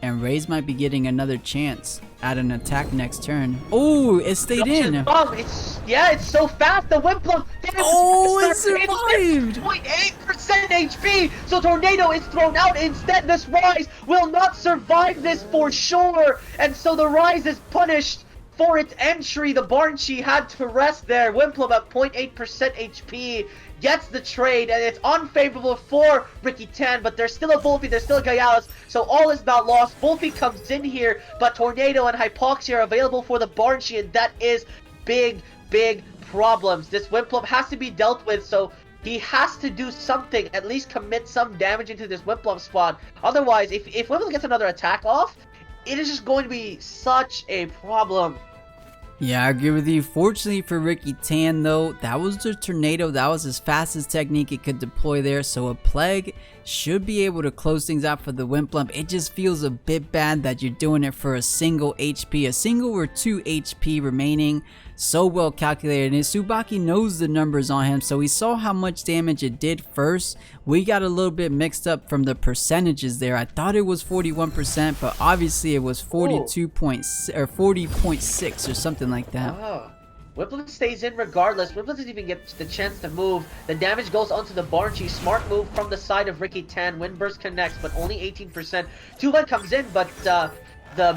and Raze might be getting another chance at an attack next turn. Oh, it stayed in. It's so fast. The Wimplump. Oh, it survived. 0.8% HP. So Tornado is thrown out instead. This Rise will not survive this for sure. And so the Rise is punished for its entry. The Barnsheet had to rest there. Wimplump at 0.8% HP gets the trade, and it's unfavorable for Ricky Tan, but there's still a Volpy, there's still a Gaialis, so all is not lost. Volpy comes in here, but Tornado and Hypoxia are available for the Barnsheet, and that is big problems. This Wimplump has to be dealt with, so he has to do something, at least commit some damage into this Wimplump spot. Otherwise, if Wimplump gets another attack off, it is just going to be such a problem. Yeah, I agree with you. Fortunately for Ricky Tan though, that was the Tornado. That was his fastest technique it could deploy there. So a Plague should be able to close things out for the Wimplump. It just feels a bit bad that you're doing it for a single HP. A single or 2 HP remaining. So well calculated. And Tsubaki knows the numbers on him. So he saw how much damage it did first. We got a little bit mixed up from the percentages there. I thought it was 41%, but obviously it was 40.6 or something like that. Oh. Wimplump stays in regardless. Wimplump doesn't even get the chance to move. The damage goes onto the Barnsheet. Smart move from the side of Ricky Tan. Windburst connects, but only 18%. 2-1 comes in, but the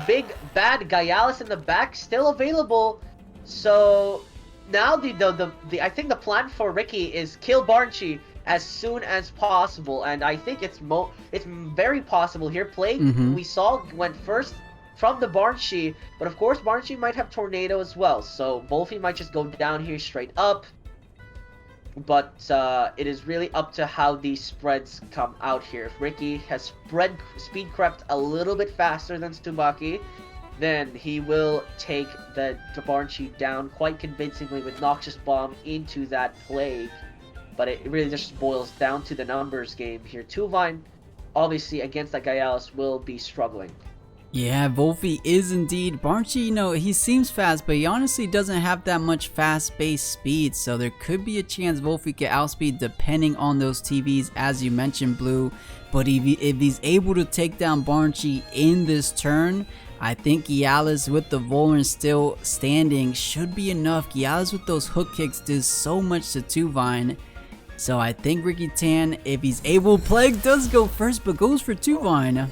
big bad Gaialis in the back still available. So now I think the plan for Ricky is kill Barnsheet as soon as possible, and I think it's very possible here. Plague we saw went first from the Barnsheet, but of course Barnsheet might have Tornado as well, so Volpy might just go down here straight up. But it is really up to how these spreads come out here. If Ricky has speed crept a little bit faster than Tsubaki, then he will take the Barnsheet down quite convincingly with Noxious Bomb into that Plague. But it really just boils down to the numbers game here. 2-Vine, obviously, against that Gaialis will be struggling. Yeah, Volpy is indeed. Barnsheet, you know, he seems fast, but he honestly doesn't have that much fast-based speed, so there could be a chance Volpy could outspeed depending on those TVs, as you mentioned, Blue. But if he's able to take down Barnsheet in this turn, I think Gaialis with the Volan still standing should be enough. Gaialis with those hook kicks does so much to 2-Vine. So I think Ricky Tan, if he's able, Plague does go first, but goes for 2-Vine.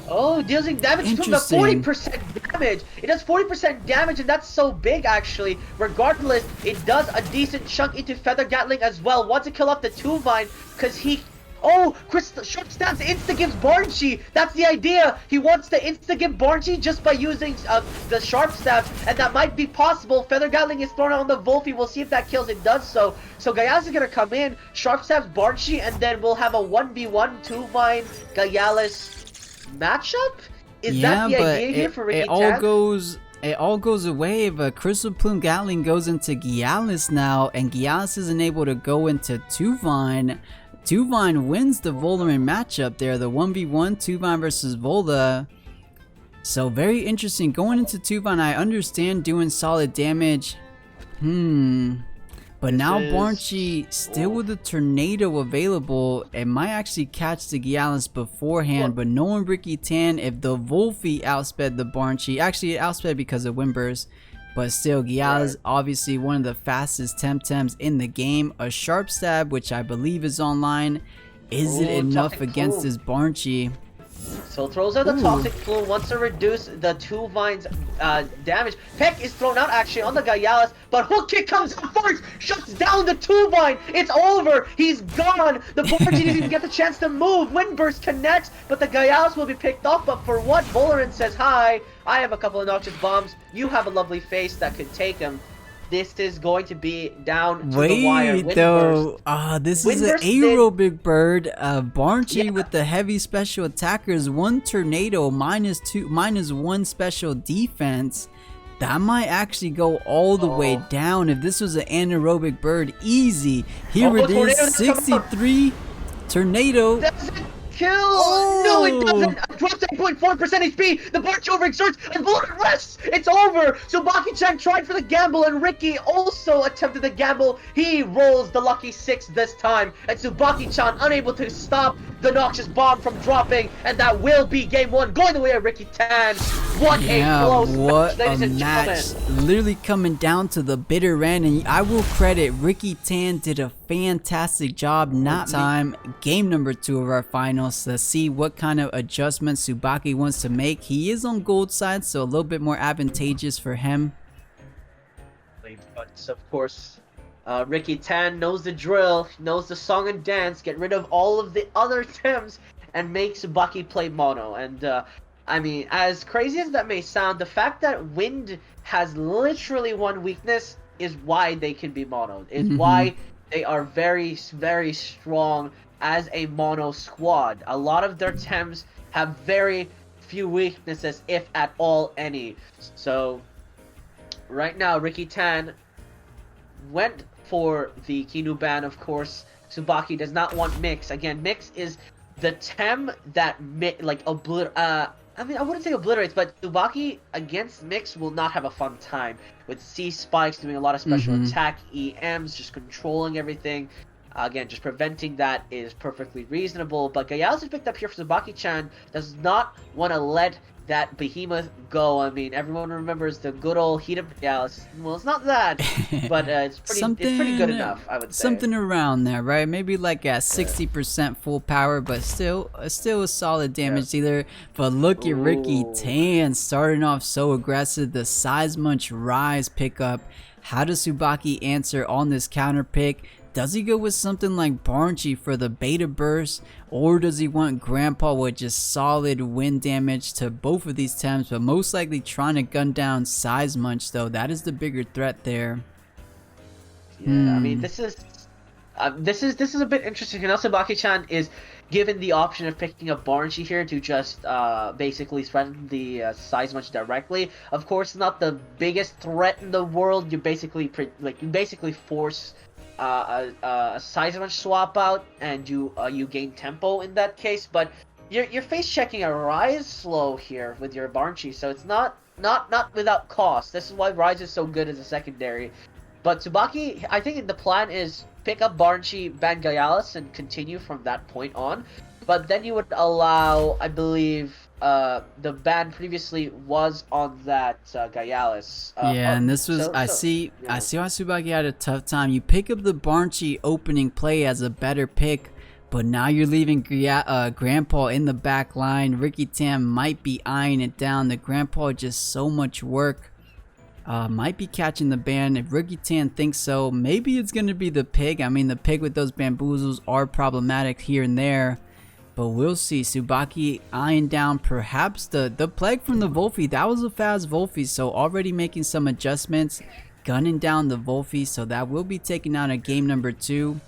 Oh, dealing damage to the 40% damage. It does 40% damage, and that's so big, actually. Regardless, it does a decent chunk into Feather Gatling as well. Wants to kill off the 2-Vine, because he... Oh, Sharp Stabs insta-gives Barnsheet. That's the idea. He wants to insta-give Barnsheet just by using the Sharp Stabs, and that might be possible. Feather Gatling is thrown out on the Volpy. We'll see if that kills. It does so. So Gaialis is going to come in, Sharp Stabs Barnsheet, and then we'll have a 1v1 2-Vine Gaialis matchup? Is that the idea here for Ricky Tan? It all goes away if a Crystal Plume Gatling goes into Gaialis now, and Gaialis isn't able to go into 2-Vine. 2-Vine wins the Voldemort matchup there, the 1v1 2-Vine versus Volda. So very interesting. Going into 2-Vine, I understand doing solid damage. But now Barnchy still with the Tornado available, it might actually catch the Gialis beforehand. But knowing Ricky Tan, if the Wolfie outsped the Barnchy, actually it outsped because of Windburst, but still Gialis obviously one of the fastest Temtems in the game. A Sharp Stab, which I believe is online. Is it enough against this Barnchy? So throws out the Toxic Plume, wants to reduce the 2-Vine's damage. Peck is thrown out actually on the Gialis, but Hook Kick comes out first, shuts down the 2-Vine. It's over. He's gone. The Barnchy didn't even get the chance to move. Windburst connects, but the Gialis will be picked off. But for what? Bolarin says, hi, I have a couple of Noxious Bombs. You have a lovely face that could take him. This is going to be down to the wire. Wait, though. This is an aerobic bird. Barnchy with the heavy special attackers. 1 Tornado, -1 special defense. That might actually go all the way down. If this was an anaerobic bird, easy. Here it is, 63 Tornado. Kill! No, it doesn't! Drops 8.4% HP! The Barch overexerts and Bullet rests! It's over! Tsubaki-chan tried for the gamble and Ricky also attempted the gamble. He rolls the lucky 6 this time, and Tsubaki-chan unable to stop the Noxious Bomb from dropping, and that will be game 1 going the way of Ricky Tan. What a close match, ladies and gentlemen. Literally coming down to the bitter end, and I will credit Ricky Tan did a fantastic job. Not time. Game number 2 of our finals. Let's see what kind of adjustments Tsubaki wants to make. He is on gold side, so a little bit more advantageous for him. But of course, Ricky Tan knows the drill, knows the song and dance. Get rid of all of the other Tems and make Tsubaki play mono. And I mean, as crazy as that may sound, the fact that Wind has literally one weakness is why they can be mono. Is why they are very, very strong as a mono squad. A lot of their Tems have very few weaknesses, if at all any. So right now, Ricky Tan went for the Kinu ban, of course. Tsubaki does not want Mix. Again, Mix is the Tem that I mean, I wouldn't say obliterates, but Tsubaki against Mix will not have a fun time. With C Spikes doing a lot of special attack, EMs, just controlling everything. Again, just preventing that is perfectly reasonable. But Gialis is picked up here for Tsubaki-chan. Does not want to let that behemoth go. I mean, everyone remembers the good old heat up Gialis. Well, it's not that, but it's pretty good enough, I would say. Something around there, right? Maybe like at 60% full power, but still a solid damage dealer. But look at Ricky Tan starting off so aggressive. The Size Munch Rise pickup. How does Tsubaki answer on this counter pick? Does he go with something like Barnchy for the beta burst, or does he want Grandpa with just solid wind damage to both of these Tems, but most likely trying to gun down Size Munch though? That is the bigger threat there. Yeah, I mean, this is a bit interesting. And also Tsubaki-chan is given the option of picking up Barnchy here to just basically threaten the Size Munch directly. Of course, not the biggest threat in the world. You basically force a Size Munch swap out, and you gain tempo in that case. But you're face checking a Rise slow here with your Barnchy, so it's not without cost. This is why Rise is so good as a secondary. But Tsubaki, I think the plan is pick up Barnchy, ban Gialis, and continue from that point on. But then you would allow, I believe, the ban previously was on that Gialis. And this was I see why Tsubaki had a tough time. You pick up the Barnchy opening play as a better pick, but now you're leaving Grandpa in the back line. Ricky Tan might be eyeing it down. The Grandpa just so much work. Might be catching the ban. If Ricky Tan thinks so, maybe it's going to be the pig. I mean, the pig with those bamboozles are problematic here and there, but we'll see. Tsubaki eyeing down perhaps the plague from the Wolfie. That was a fast Wolfie, so already making some adjustments, gunning down the Wolfie, so that will be taking out a game number 2.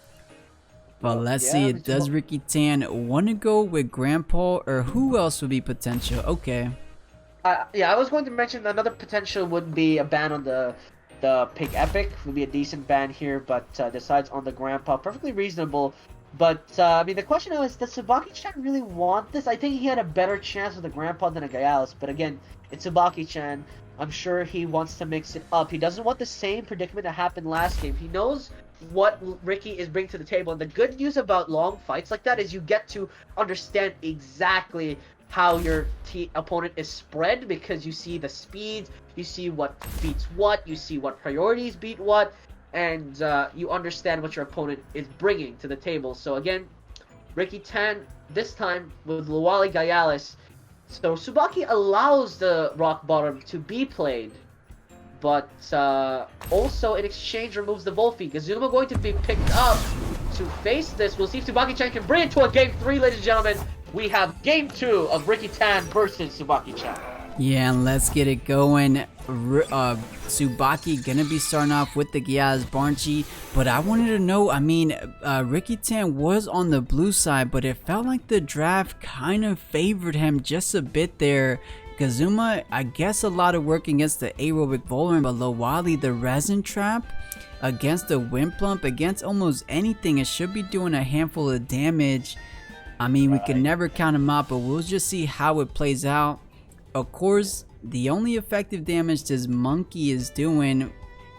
But let's see, does Ricky Tan want to go with Grandpa, or who else would be potential? Okay. Yeah, I was going to mention another potential would be a ban on the Pig Epic. Would be a decent ban here, but decides on the Grandpa. Perfectly reasonable But, I mean, the question now is, does Tsubaki-chan really want this? I think he had a better chance with a Grandpa than a Gaialis, but again, it's Tsubaki-chan. I'm sure he wants to mix it up. He doesn't want the same predicament that happened last game. He knows what Ricky is bringing to the table, and the good news about long fights like that is you get to understand exactly how your opponent is spread, because you see the speeds, you see what beats what, you see what priorities beat what, and you understand what your opponent is bringing to the table. So again, Ricky Tan, this time with Luwali Gaialis. So Tsubaki allows the rock bottom to be played, but also in exchange removes the Wolfie. Gazuma going to be picked up to face this. We'll see if Tsubaki-chan can bring it to a game 3, ladies and gentlemen. We have game 2 of Ricky Tan versus Tsubaki-chan. Yeah, and let's get it going. Tsubaki gonna be starting off with the Gyaz Barnchi, but I wanted to know, I mean, Ricky Tan was on the blue side, but it felt like the draft kind of favored him just a bit there. Kazuma, I guess a lot of work against the aerobic Volrun, but Lowali, the resin trap, against the Wimplump, against almost anything, it should be doing a handful of damage. I mean, we can never count him out, but we'll just see how it plays out. Of course, the only effective damage this monkey is doing,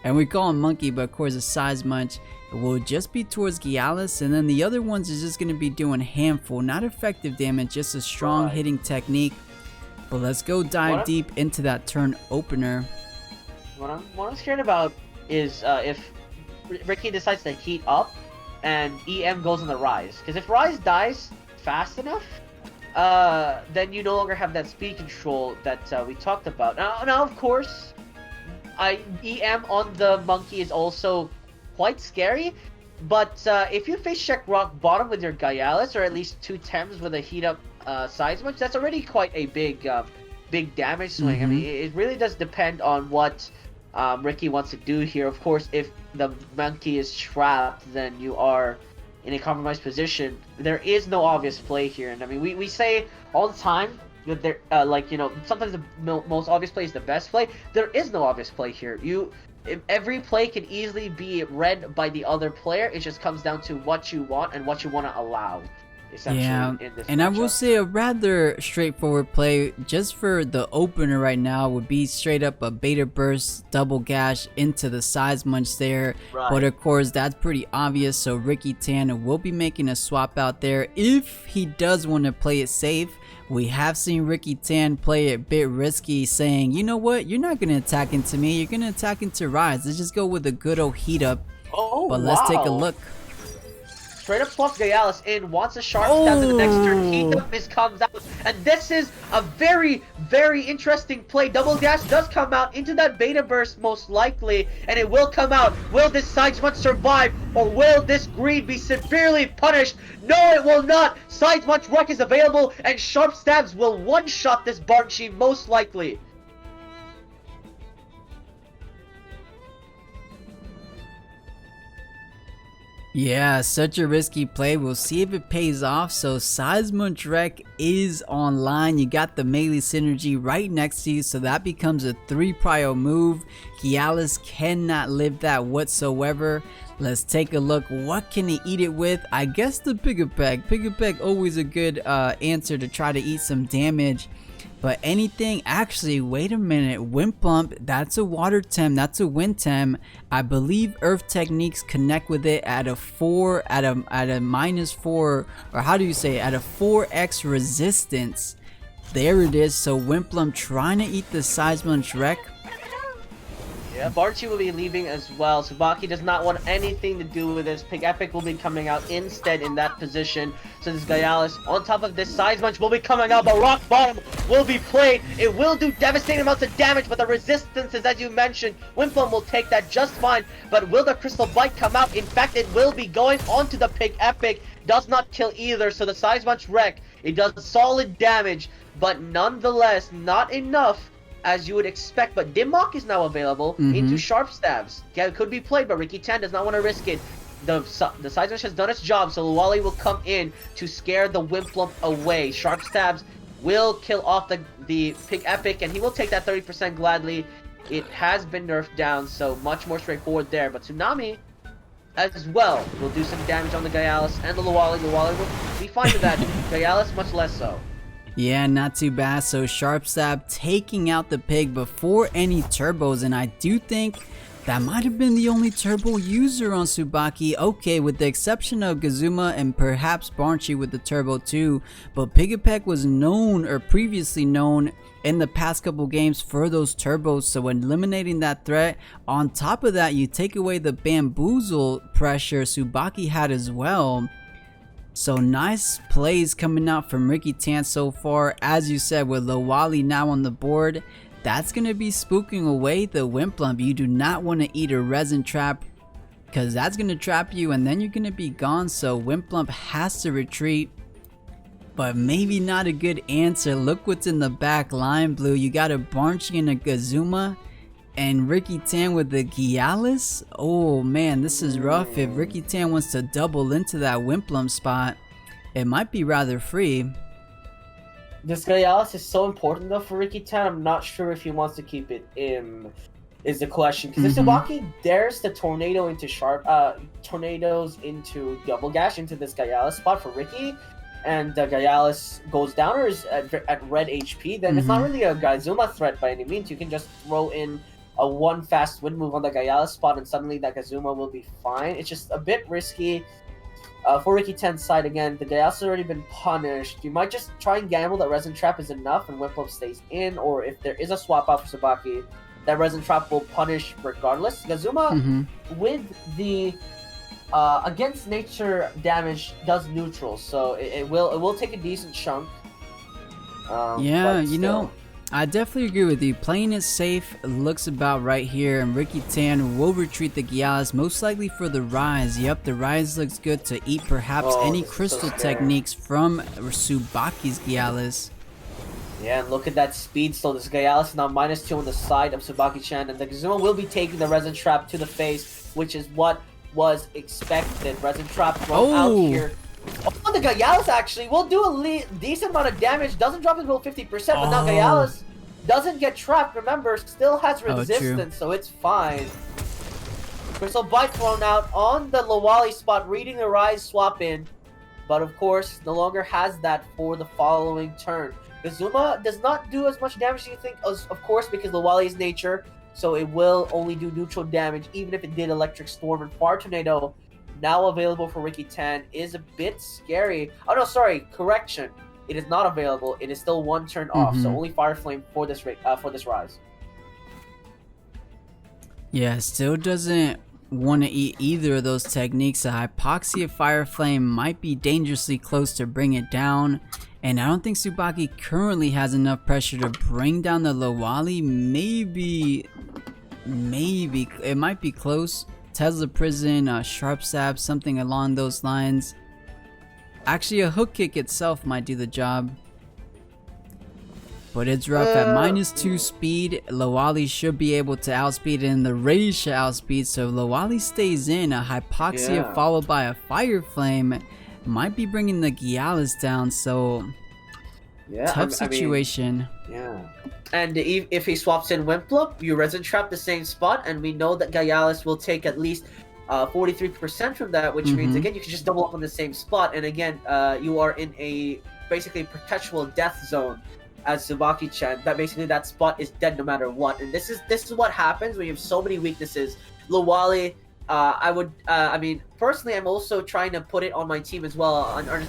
and we call him monkey, but of course the size munch, will just be towards Gyalis, and then the other ones is just going to be doing handful, not effective damage, just a strong hitting technique. But let's go dive deep into that turn opener. What I'm scared about is if Ricky decides to heat up and EM goes on the Rise. Because if Rise dies fast enough, then you no longer have that speed control that we talked about. Now of course, EM on the monkey is also quite scary, but if you face check rock bottom with your Gaialis, or at least 2 Tems with a heat up size much, that's already quite a big damage swing. I mean, it really does depend on what Ricky wants to do here. Of course, if the monkey is trapped, then you are in a compromised position. There is no obvious play here, and I mean, we say all the time that there, like, you know, sometimes the most obvious play is the best play. There is no obvious play here. Every play can easily be read by the other player. It just comes down to what you want and what you want to allow. Yeah, in this and matchup. I will say a rather straightforward play just for the opener right now would be straight up a beta burst double gash into the size munch there. But of course that's pretty obvious, so Ricky Tan will be making a swap out there if he does want to play it safe. We have seen Ricky Tan play it a bit risky, saying, you know what, you're not going to attack into me, you're going to attack into Rise. Let's just go with a good old heat up. But let's take a look. Straight up plus Gaialis in, wants a sharp stab to the next turn. Heat up comes out, and this is a very, very interesting play. Double dash does come out into that beta burst most likely, and it will come out. Will this Sides Munch survive, or will this greed be severely punished? No, it will not. Sides Munch Wreck is available, and sharp stabs will one-shot this Barnchi most likely. Yeah, such a risky play. We'll see if it pays off. So Seismunch Wreck is online. You got the melee synergy right next to you, so that becomes a 3 prio move. Gyalis cannot live that whatsoever. Let's take a look. What can he eat it with? I guess the Pigapeg. Pigapeg always a good answer to try to eat some damage. But anything, actually, wait a minute, Wimplump, that's a water tem, that's a wind tem. I believe Earth Techniques connect with it at a -4, or how do you say it, at a 4x resistance. There it is, so Wimplump trying to eat the Seismunch Wreck. Yeah, Barnchi will be leaving as well. Tsubaki does not want anything to do with this. Pig Epic will be coming out instead in that position. So this Gaialis, on top of this, Size Munch will be coming out, but Rock Bottom will be played. It will do devastating amounts of damage, but the resistance is, as you mentioned, Wimplum will take that just fine. But will the Crystal Bite come out? In fact, it will be going onto the Pig Epic. Does not kill either, so the Size Munch Wreck, it does solid damage, but nonetheless, not enough as you would expect. But Dimmock is now available into Sharp Stabs. Yeah, it could be played, but Ricky Tan does not want to risk it. The Size Munch has done its job, so Luwali will come in to scare the Wimplump away. Sharp Stabs will kill off the Pig Epic, and he will take that 30% gladly. It has been nerfed down, so much more straightforward there. But Tsunami, as well will do some damage on the Gyalis and the Luwali. Luwali will be fine with that. Gyalis much less so. Yeah, not too bad. So Sharp Stab taking out the pig before any turbos, and I do think that might have been the only turbo user on Tsubaki. Okay, with the exception of Gazuma and perhaps Barnchi with the turbo too, but Pigapek was known or previously known in the past couple games for those turbos, so eliminating that threat. On top of that, you take away the bamboozle pressure Tsubaki had as well. So nice plays coming out from Ricky Tan so far. As you said, with Luwali now on the board, that's going to be spooking away the Wimplump. You do not want to eat a resin trap because that's going to trap you and then you're going to be gone. So Wimplump has to retreat, but maybe not a good answer. Look what's in the back line, Blue. You got a Barnchi and a Gazuma, and Ricky Tan with the Gyalis. Oh man, this is rough. If Ricky Tan wants to double into that Wimplump spot, it might be rather free. This Gyalis is so important though for Ricky Tan. I'm not sure if he wants to keep it in, is the question. Because if Tsubaki dares to tornado into tornadoes into double gash into this Gyalis spot for Ricky, and the Gyalis goes down or is at red HP, then it's not really a Gazuma threat by any means. You can just throw in a one fast wind move on the Gyalis spot and suddenly that Gazuma will be fine. It's just a bit risky. For Ricky Tan's side again, the Gyalis has already been punished. You might just try and gamble that Resin Trap is enough and Wimplump stays in, or if there is a swap out for Tsubaki, that Resin Trap will punish regardless. Gazuma with the against nature damage does neutral, so it will take a decent chunk. Yeah, you know, I definitely agree with you. Playing it safe looks about right here, and Ricky Tan will retreat the Gyalis, most likely for the Rise. Yep, the Rise looks good to eat perhaps any crystal techniques from Tsubaki's Gyalis. Yeah, and look at that speed still. This Gyalis is now -2 on the side of Tsubaki-chan, and the Gazuma will be taking the Resin Trap to the face, which is what was expected. Resin Trap thrown out here. Oh, the Gyalis actually will do a decent amount of damage. Doesn't drop it below 50%, but now Gyalis doesn't get trapped. Remember, still has resistance, so it's fine. Crystal Bite thrown out on the Luwali spot, reading the Rise swap in, but of course, no longer has that for the following turn. Gazuma does not do as much damage as you think, of course, because Luwali's nature, so it will only do neutral damage, even if it did Electric Storm. And Fire Tornado, now available for Ricky Tan, is a bit scary. Oh no, sorry, correction. It is not available. It is still one turn off, so only Fire Flame for this Rise. Yeah, still doesn't want to eat either of those techniques. A Hypoxia Fire Flame might be dangerously close to bring it down. And I don't think Tsubaki currently has enough pressure to bring down the Luwali. Maybe it might be close. Tesla Prison, Sharp Stab, something along those lines. Actually, a Hook Kick itself might do the job. But it's rough at -2 speed. Luwali should be able to outspeed, and the Rage should outspeed. So Luwali stays in. A Hypoxia followed by a Fire Flame might be bringing the Gyalis down. So tough situation. And if he swaps in Wimplump, you Resin Trap the same spot, and we know that Gyalis will take at least 43% from that, which means, again, you can just double up on the same spot, and again, you are in a basically perpetual death zone as Tsubaki-chan. That basically that spot is dead no matter what, and this is what happens when you have so many weaknesses. Luwali, I mean, personally, I'm also trying to put it on my team as well,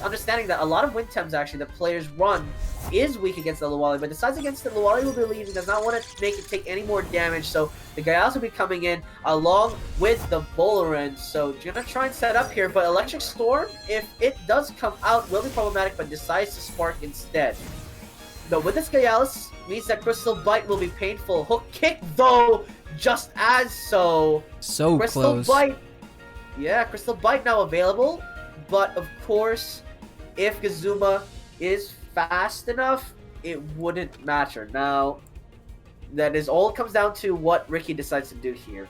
understanding that a lot of Wintems, actually, the players run is weak against the Luwali, but decides against the Luwali will believe he does not want to make it take any more damage, so the Gyalis will be coming in along with the Bowlerin, so you're gonna try and set up here, but Electric Storm, if it does come out, will be problematic, but decides to Spark instead. But with this Gyalis, means that Crystal Bite will be painful. Hook Kick, though, just as so. So Crystal close. Bite. Yeah, Crystal Bite now available. But of course, if Gazuma is fast enough, it wouldn't matter. Now, that is all it comes down to what Ricky decides to do here.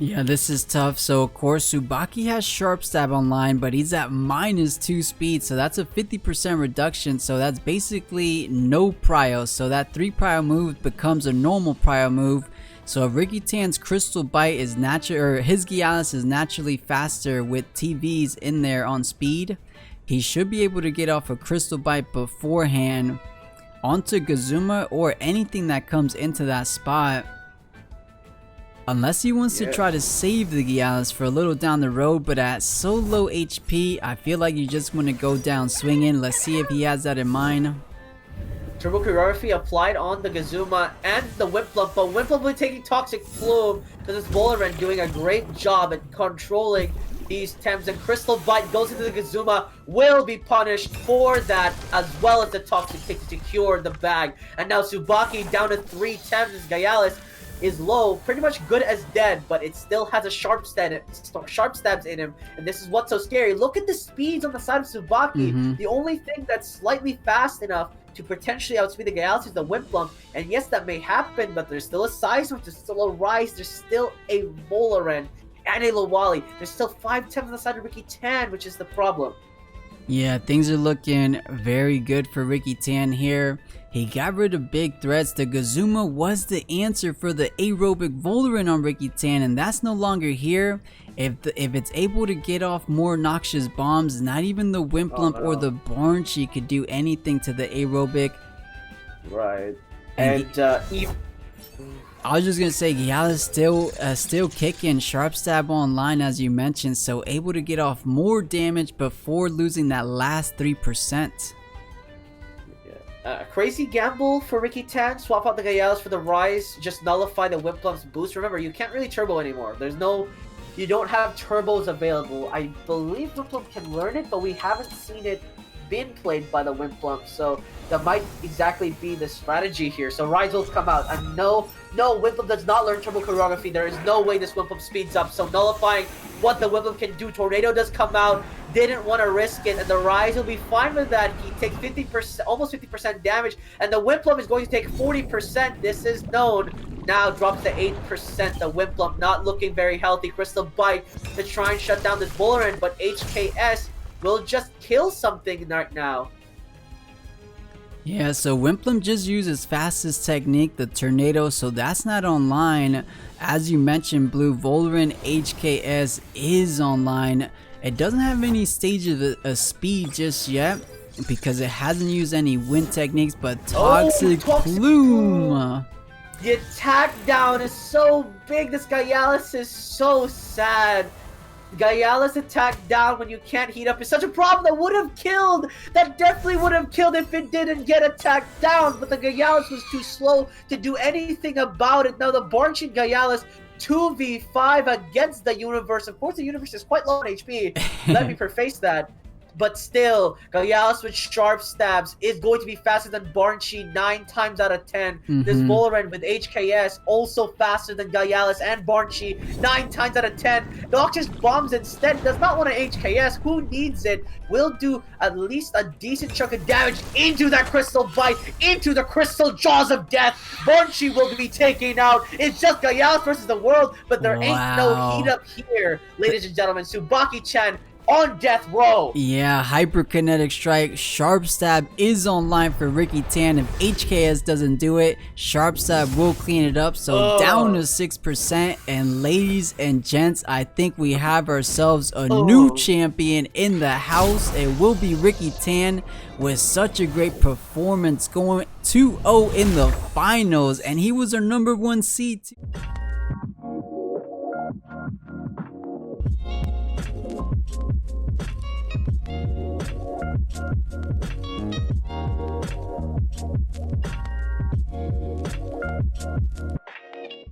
Yeah, this is tough. So of course Tsubaki has Sharp Stab online, but he's at -2 speed, so that's a 50% reduction. So that's basically no prio. So that 3 prio move becomes a normal prio move. So if Ricky Tan's Crystal Bite is natural, or his Gialis is naturally faster with TVs in there on speed, he should be able to get off a Crystal Bite beforehand onto Gazuma or anything that comes into that spot. Unless he wants to try to save the Gialis for a little down the road, but at so low HP, I feel like you just want to go down swinging. Let's see if he has that in mind. Turbo Choreography applied on the Gazuma and the Wimplump, but Wimplump will be taking Toxic Plume because it's Bowlerin doing a great job at controlling these Tems, and Crystal Bite goes into the Gazuma, will be punished for that, as well as the Toxic Kick to secure the bag. And now Tsubaki down to 3 Tems as Gialis is low, pretty much good as dead, but it still has a sharp stabs in him, and this is what's so scary. Look at the speeds on the side of Tsubaki. The only thing that's slightly fast enough to potentially outspeed the Gialis is the Wimplump, and yes, that may happen, but there's still a size switch, there's still a rise, there's still a Bowlerin and a Lowali. There's still 5 Tems on the side of Ricky Tan, which is the problem. Yeah, things are looking very good for Ricky Tan here. He got rid of big threats. The Gazuma was the answer for the aerobic Bowlerin on Ricky Tan, and that's no longer here. If it's able to get off more noxious bombs, not even the Wimplump or the Barnchi could do anything to the aerobic. Right. And I was just gonna say, Gialis still kicking, Sharp Stab online as you mentioned, so able to get off more damage before losing that last 3%. Crazy gamble for Ricky Tan. Swap out the Gialis for the rise. Just nullify the Wimplump's boost. Remember, you can't really turbo anymore. You don't have turbos available. I believe Wimplump can learn it, but we haven't seen it been played by the Wimplump, so that might exactly be the strategy here. So Rise will come out, and no, Wimplump does not learn Turbo Choreography. There is no way this Wimplump speeds up, so nullifying what the Wimplump can do. Tornado does come out, didn't want to risk it, and the Rise will be fine with that. He takes 50%, almost 50% damage, and the Wimplump is going to take 40%. This is known. Now drops to 8%. The Wimplump not looking very healthy. Crystal Bite to try and shut down this Bowlerin, but HKS will just kill something right now. Yeah, so Wimplump just used his fastest technique, the Tornado, so that's not online. As you mentioned, Blue, Bowlerin HKS is online. It doesn't have any stages of speed just yet because it hasn't used any wind techniques, but Toxic Plume. The attack down is so big. This Gialis is so sad. Gialis attack down when you can't heat up is such a problem. That would have killed. That definitely would have killed if it didn't get attacked down. But the Gialis was too slow to do anything about it. Now the Barnchin Gialis 2v5 against the Universe. Of course, the Universe is quite low on HP. Let me preface that. But still, Gialis with Sharp Stabs is going to be faster than Barnchi 9 times out of 10. This Bowlerin with HKS also faster than Gialis and Barnchi 9 times out of 10. Noxious Bombs instead does not want an HKS. Who needs it? Will do at least a decent chunk of damage into that Crystal Bite, into the Crystal Jaws of Death. Barnchi will be taken out. It's just Gialis versus the world, but there ain't no heat up here, ladies and gentlemen. Tsubaki-chan on death row. Yeah, Hyperkinetic Strike. Sharp Stab is online for Ricky Tan. If HKS doesn't do it, Sharp Stab will clean it up. So down to 6%. And ladies and gents, I think we have ourselves a new champion in the house. It will be Ricky Tan with such a great performance, going 2-0 in the finals. And he was our #1 seed.